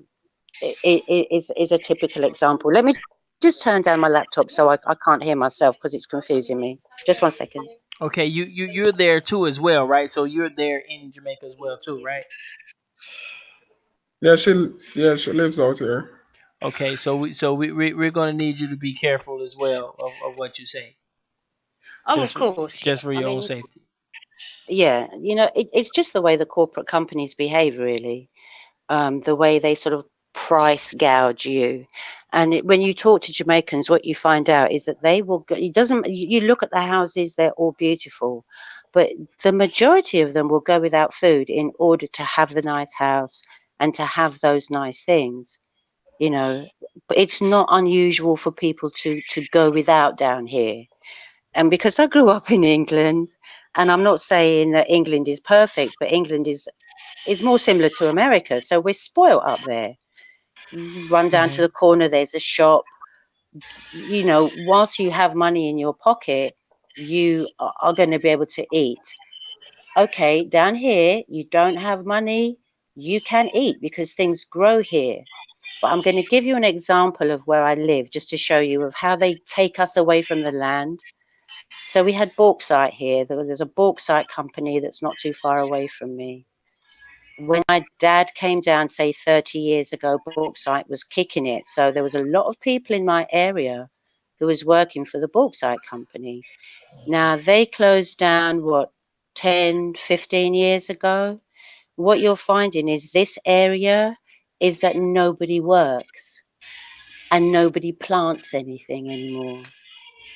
is a typical example. Let me just turn down my laptop so I can't hear myself because it's confusing me. Just one second. Okay, you're there too as well, right? So you're there in Jamaica as well too, right? she lives out here. Okay, so we're gonna need you to be careful as well of what you say, Oh, just of for course. Yeah. just for I your own mean, safety. yeah. It's just the way the corporate companies behave, really. The way they sort of price gouge you. And when you talk to Jamaicans, what you find out is that they will go, it doesn't, you look at the houses, they're all beautiful, but the majority of them will go without food in order to have the nice house and to have those nice things, you know. But it's not unusual for people to go without down here. And because I grew up in England, and I'm not saying that England is perfect, but England is more similar to America. So we're spoiled up there. You run down to Hmm. the corner, there's a shop. Whilst you have money in your pocket, you are going to be able to eat. Okay, down here, you don't have money, you can eat because things grow here. But I'm going to give you an example of where I live just to show you of how they take us away from the land. So we had bauxite here. There's a bauxite company that's not too far away from me. When my dad came down, say 30 years ago, bauxite was kicking it. So there was a lot of people in my area who was working for the bauxite company. Now they closed down, 10, 15 years ago. What you're finding is this area is that nobody works and nobody plants anything anymore.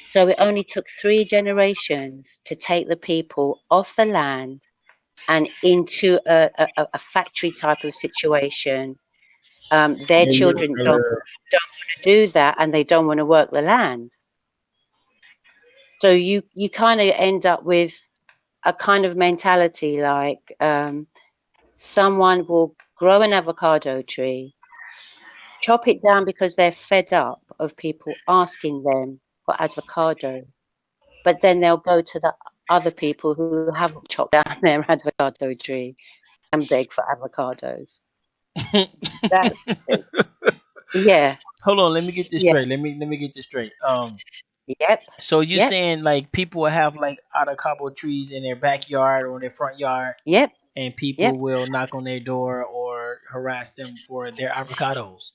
So it only took 3 generations to take the people off the land and into a factory type of situation. Their children don't want to do that, and they don't want to work the land. So you kind of end up with a kind of mentality like, someone will grow an avocado tree, chop it down because they're fed up of people asking them for avocado, but then they'll go to the other people who haven't chopped down their avocado tree and beg for avocados. That's it. Yeah, Hold on, let me get this yeah, straight. Let me get this straight. yep, So you yep, saying like people will have like avocado trees in their backyard or in their front yard, yep, and people yep, will knock on their door or harass them for their avocados,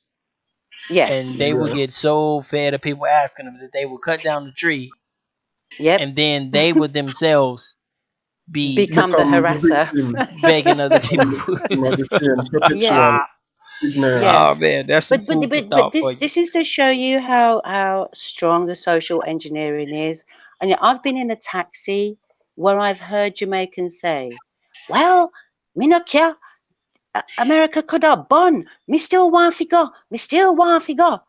yeah, and they will Yeah. get so fed of people asking them that they will cut down the tree, yep. and then they would themselves be Become the Become the harasser. victim. begging other Become people. the victim of the same Yeah, perpetual yeah. Oh ignorance. man, that's some food for But thought for you. this is to show you how strong the social engineering is. And I've been in a taxi where I've heard Jamaicans say, "Well, me no care. America could have bun. Me still want to go. Me still want to go."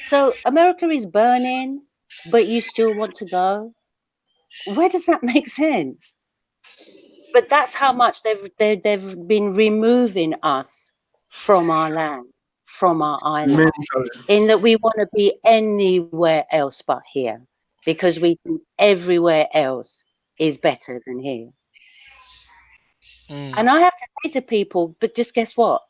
So America is burning, but you still want to go. Where does that make sense? But that's how much they've been removing us from our land, from our island, Mentally. in that we want to be anywhere else but here because we think everywhere else is better than here. Mm. And I have to say to people, but just guess what?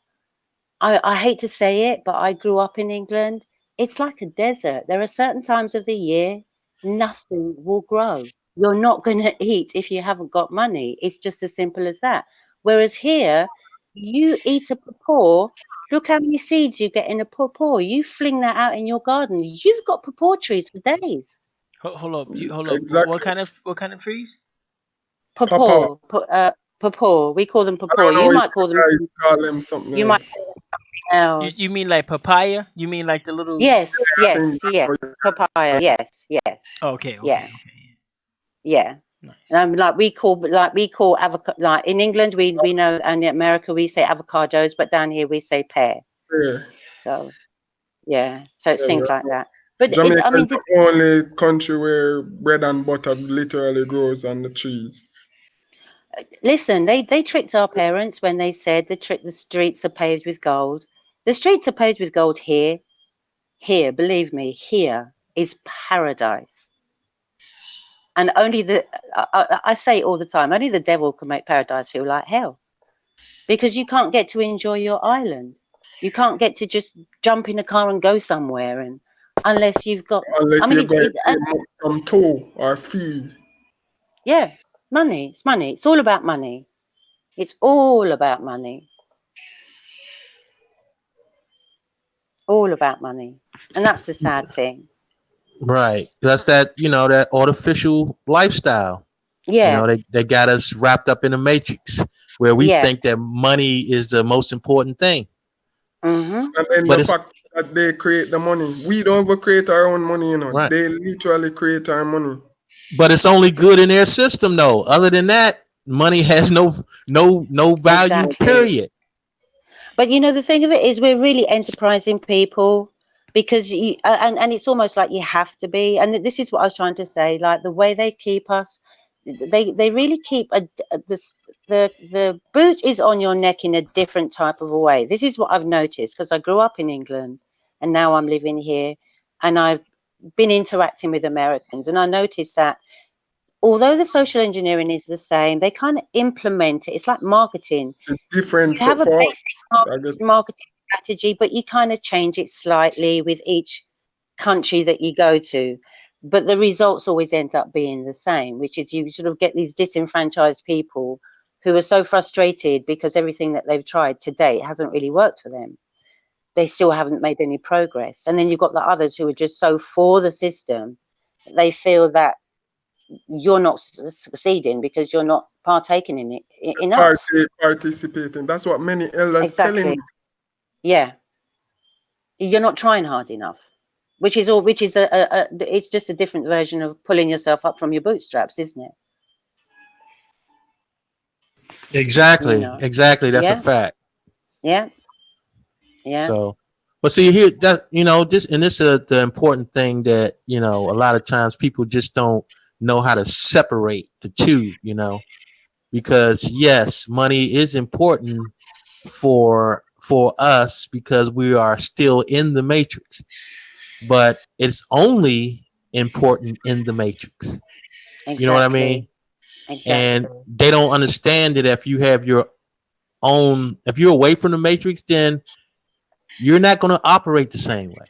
I hate to say it, but I grew up in England. It's like a desert. There are certain times of the year nothing will grow. You're not going to eat if you haven't got money. It's just as simple as that. Whereas here, you eat a pawpaw. Look how many seeds you get in a pawpaw. You fling that out in your garden. You've got pawpaw trees for days. Hold up, hold up. Exactly. What kind of trees? Papa. Pawpaw, pawpaw. We call them I pawpaw. don't You know if might call them you guys something. call them something You might else. say something You else. mean like papaya? You mean like the little? Yes, I think yes, that's yes. what you Papaya. Yes, yes, Okay, yeah, okay, okay. yeah. Nice. Like we call avocado. Like in England, we know, and in America we say avocados, but down here we say pear. there. So yeah, so it's Yeah, things like yeah. that. But I Jamaica is mean, the only country where bread and butter literally grows on the trees. listen, they tricked our parents when they said the streets are paved with gold. The streets are paved with gold here. Here, believe me, here is paradise. And only I say it all the time, only the devil can make paradise feel like hell because you can't get to enjoy your island. You can't get to just jump in a car and go somewhere, and unless you've got, I Unless mean, you're going to pay some toll or fee. yeah, money. It's money. It's all about money. It's all about money. All about money, and that's the sad thing. Right. That's that, that artificial lifestyle. Yeah, They got us wrapped up in a matrix where we yeah. think that money is the most important thing. Mhm. And then But the it's fact that they create the money. We don't even create our own money, right. They literally create our money. But it's only good in their system though. Other than that, money has no value, Exactly. period. But the thing of it is, we're really enterprising people because and it's almost like you have to be. And this is what I was trying to say. Like the way they keep us, they really keep this. The boot is on your neck in a different type of a way. This is what I've noticed because I grew up in England and now I'm living here, and I've been interacting with Americans, and I noticed that although the social engineering is the same, they kind of implement it. It's like marketing. It's different You have a for us. basic I guess marketing strategy, but you kind of change it slightly with each country that you go to. But the results always end up being the same, which is you sort of get these disenfranchised people who are so frustrated because everything that they've tried to date hasn't really worked for them. They still haven't made any progress. And then you've got the others who are just so for the system, they feel that you're not succeeding because you're not partaking in it enough. participating. That's what many elders telling me. Exactly. Yeah. You're not trying hard enough, which is it's just a different version of pulling yourself up from your bootstraps, isn't it? You Exactly. know. Exactly. That's a Yeah, fact. yeah, yeah. So, but see here that this is the important thing that a lot of times people just don't know how to separate the two. because yes, money is important for us because we are still in the matrix, but it's only important in the matrix. You know what I Exactly. mean? And Exactly. they don't understand that if you have your own, if you're away from the matrix, then you're not going to operate the same way.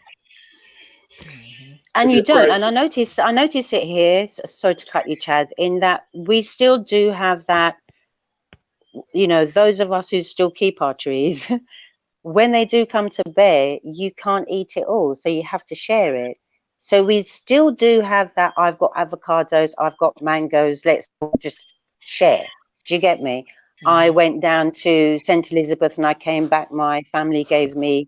And you don't. Right. And I notice it here. Sorry to cut you, Chad. In that we still do have that. You know, those of us who still keep our trees, when they do come to bear, you can't eat it all, so you have to share it. So we still do have that. I've got avocados, I've got mangoes. Let's just share. Do you get me? I went down to St. Elizabeth and I came back. My family gave me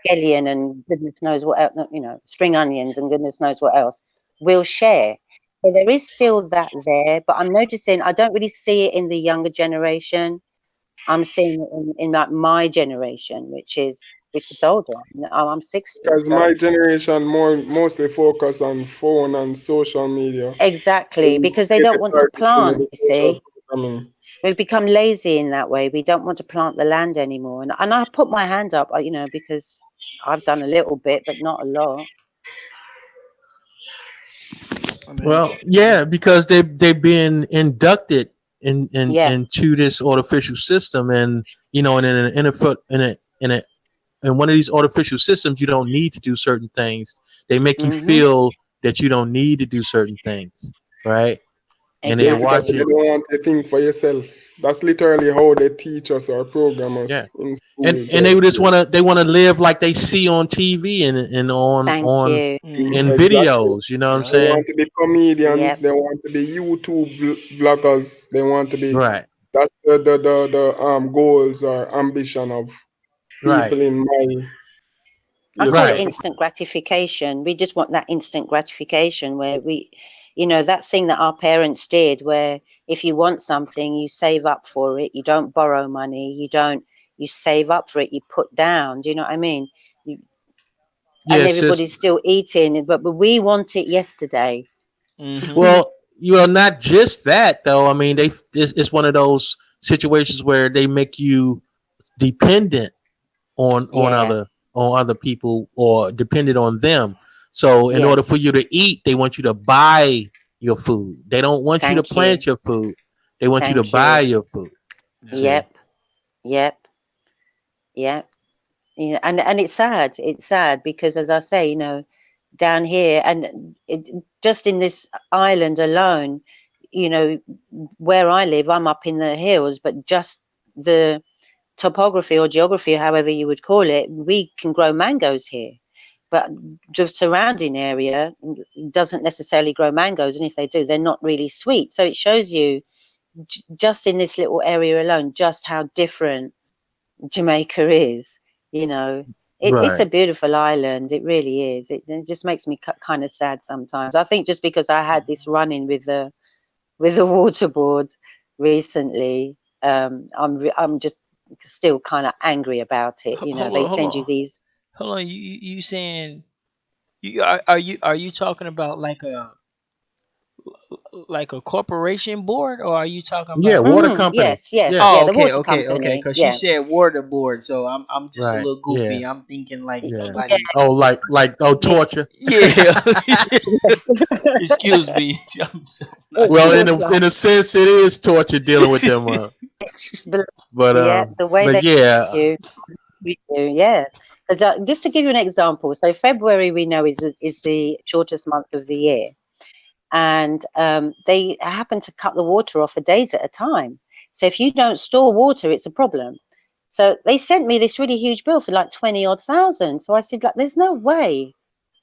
scallion and goodness knows what else, you know, spring onions and goodness knows what else. We'll share. So there is still that there, but I'm noticing I don't really see it in the younger generation. I'm seeing it in like my generation, which is older. I'm 60, Because so my generation mostly focus on phone and social media. exactly We because they skip don't the want to part between plant. the You social see, programming. we've become lazy in that way. We don't want to plant the land anymore. And I put my hand up, you know, because I've done a little bit, but not a lot. I mean, Well, yeah, because they've been inducted Yeah. into this artificial system, and you know, and in one of these artificial systems, you don't need to do certain things. They make you Mhm. feel that you don't need to do certain things, right? And then Basically, watch Exactly. they it, don't want to think for yourself. That's literally how they teach us or program yeah. us in And schools. and they just want to live like they see on TV and Thank you. in Exactly. videos. You know what I'm yeah. They want saying? to be comedians. Yep. They want to be YouTube vloggers. They want to be. Right, That's the goals or ambition of right, people in my I age call it right. category. instant gratification. We just want that instant gratification where you know, that thing that our parents did, where if you want something, you save up for it. You don't borrow money. You save up for it. You put down. Do you know what I mean? You, and Yes, it's everybody's still eating, but we want it yesterday. well, not just that though. I mean, it's one of those situations where they make you dependent Yeah. on other people or dependent on them. So in Yeah. order for you to eat, they want you to buy your food. They don't want you to Thank you. plant your food. They want you to Thank buy you. your food. Yeah. See? Yep. Yep. Yep. You know, and it's sad. It's sad because, as I say, you know, down here and just in this island alone, you know, where I live, I'm up in the hills, but just the topography or geography, however you would call it, we can grow mangoes here. But the surrounding area doesn't necessarily grow mangoes, and if they do, they're not really sweet. So it shows you just in this little area alone, just how different Jamaica is. You know, it's a Right. beautiful island. It really is. It just makes me kind of sad sometimes. I think just because I had this run-in with the water board recently, I'm just still kind of angry about it. You know, Hold they on, hold send you on, these. hold on. You saying are you talking about like a corporation board, or are you talking Yeah, about? water company. Yes, yes, Yeah. yeah, Oh, the okay, water okay, okay. company. Because she Yeah, said water board, so I'm just a Right. little Yeah. goofy. I'm thinking like Yeah. yeah, somebody. Oh, like yeah. torture. Yeah. Excuse me. I'm Well, It's like in a sense, it is torture dealing with them. it's bel- But yeah, the way but they yeah, do. We do, yeah. Because just to give you an example, so February we know is the shortest month of the year, and they happen to cut the water off for days at a time. So if you don't store water, it's a problem. So they sent me this really huge bill for like 20 odd thousand. So I said, like, there's no way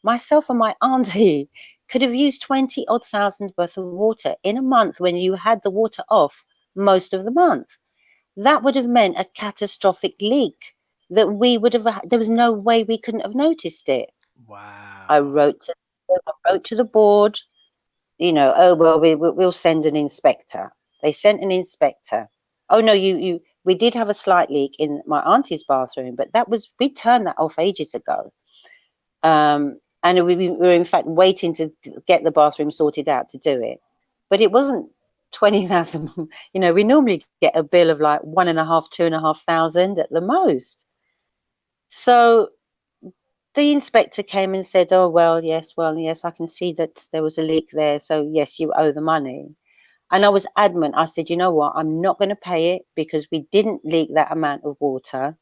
myself and my auntie could have used 20 odd thousand worth of water in a month when you had the water off most of the month. That would have meant a catastrophic leak that we would have, there was no way we couldn't have noticed it. I Wow. wrote to, I wrote to the board, you know, oh, well, we'll send an inspector. They sent an inspector. Oh, no, we did have a slight leak in my auntie's bathroom, but we turned that off ages ago. And we were in fact waiting to get the bathroom sorted out to do it. But it wasn't 20,000. You know, we normally get a bill of like 1,500, 2,500 at the most. So the inspector came and said, oh, well, yes, I can see that there was a leak there. So yes, you owe the money. And I was adamant. I said, you know what? I'm not going to pay it because we didn't leak that amount of water.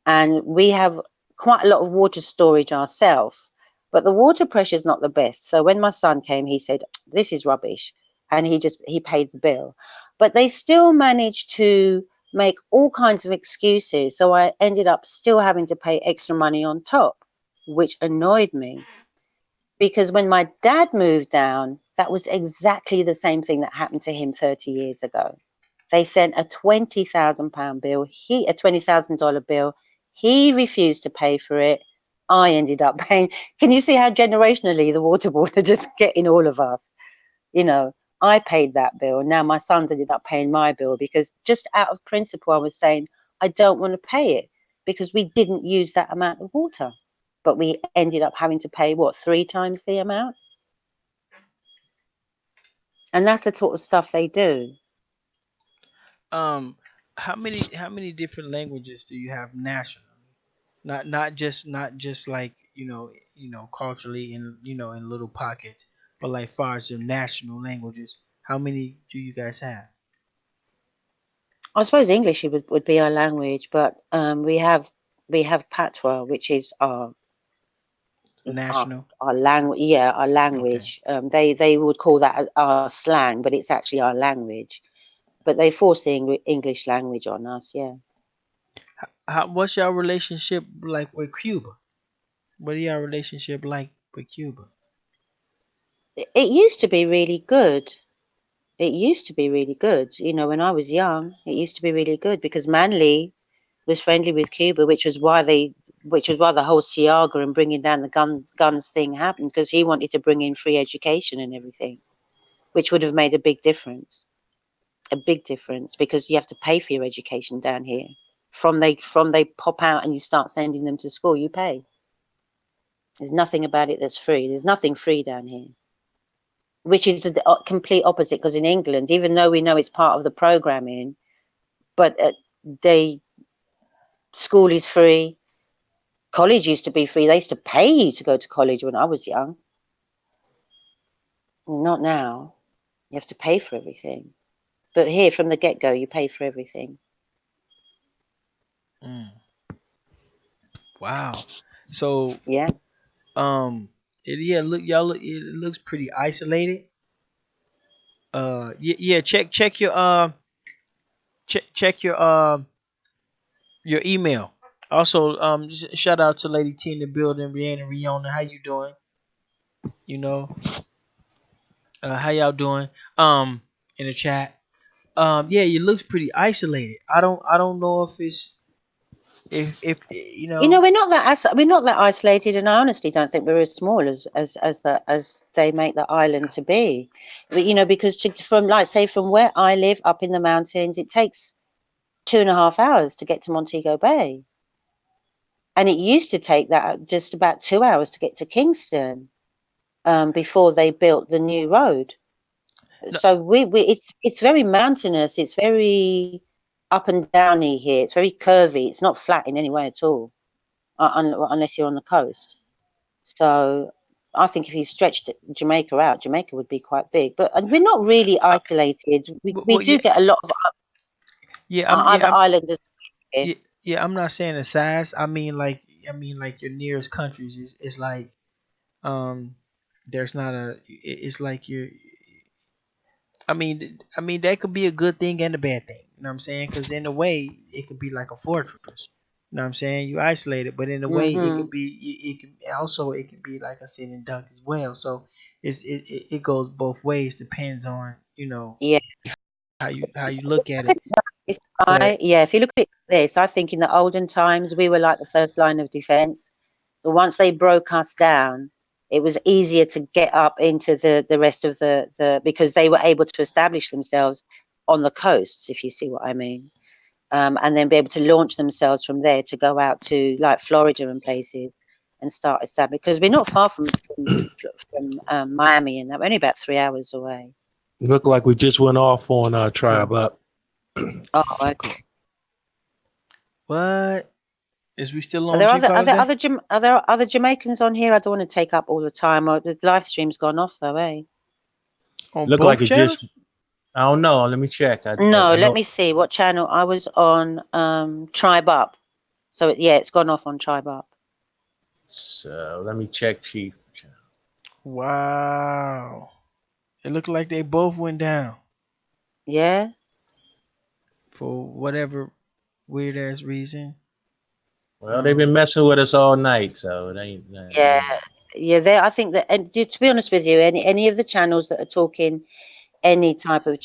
And we have quite a lot of water storage ourselves, but the water pressure is not the best. So when my son came, he said, this is rubbish. And he paid the bill. But they still managed to make all kinds of excuses. So I ended up still having to pay extra money on top, which annoyed me. Because when my dad moved down, that was exactly the same thing that happened to him 30 years ago. They sent a £20,000 bill, a $20,000 bill. He refused to pay for it. I ended up paying. Can you see how generationally the water board are just getting all of us? You know, I paid that bill. Now my son's ended up paying my bill because just out of principle, I was saying, I don't want to pay it because we didn't use that amount of water. But we ended up having to pay, what, 3 times the amount? And that's the sort of stuff they do. How many different languages do you have nationally? Not just like culturally in in little pockets, but like far as the national languages, how many do you guys have? I suppose English would be our language, but we have patois, which is National. our language. Yeah, our Okay. language. They would call that our slang, but it's actually our language. But they force the English language on us. Yeah, What's your relationship like with Cuba? What is your relationship like with Cuba? it used to be really good. It used to be really good. You know, when I was young, it used to be really good because Manly was friendly with Cuba, which was why the whole Siaga and bringing down the guns thing happened, because he wanted to bring in free education and everything, which would have made a big difference, because you have to pay for your education down here. From they pop out and you start sending them to school, you pay. There's nothing about it that's free. There's nothing free down here, which is the complete opposite. Because in England, even though we know it's part of the programming, but they school is free. College used to be free. They used to pay you to go to college when I was young. Not now. You have to pay for everything. But here, from the get-go, you pay for everything. Mm, wow. So Yeah. yeah, it looks pretty isolated. Yeah, check your email. Also, shout out to Lady T in the building, Rihanna, Riona. How you doing? You know, how y'all doing? In the chat. Yeah, it looks pretty isolated. I don't know if it's if you You know, know. we're not that isolated, and I honestly don't think we're as small as they make the island to be. But because from, like, say, from where I live up in the mountains, it takes 2.5 hours to get to Montego Bay, and it used to take that just about 2 hours to get to Kingston, before they built the new road. No, So it's very mountainous. It's very up and downy here. It's very curvy. It's not flat in any way at all, unless you're on the coast. So I think if you stretched Jamaica out, Jamaica would be quite big. But we're not really uh, isolated. We well, do yeah, get a lot of yeah, I'm other yeah, I'm islanders here. yeah, yeah. I'm not saying the size. I mean like your nearest countries is like um. There's not it's like you're. I mean that could be a good thing and a bad thing. You know what I'm saying? Because in a way, it could be like a fortress. You know what I'm saying? You isolated, but in a way, it Hmm. could be. It can also it can be like a sitting duck as well. So it goes both ways. Depends on Yeah. how you look at Look at it. this, But yeah, if you look at this, I think in the olden times we were like the first line of defense. But once they broke us down, it was easier to get up into the rest of the because they were able to establish themselves on the coasts, if you see what I mean. And then be able to launch themselves from there to go out to like Florida and places and start establishing, because we're not far from Miami, and that we're only about 3 hours away. Look like we just went off on Tribe Up. Oh, okay. What? Is we still Are on there Chief Holiday? are there other Jamaicans on here? I don't want to take up all the time. The live stream's gone off though, eh? On Look both like it channels? just. I don't know. Let me check. I No, let know. me see what channel I was on. Tribe Up. So yeah, it's gone off on Tribe Up. So let me check, Chief. Wow. It looked like they both went down Yeah. for whatever weird ass reason. Well, they've been messing with us all night, so it ain't. Yeah. Yeah, I think that, and to be honest with you, any of the channels that are talking any type of truth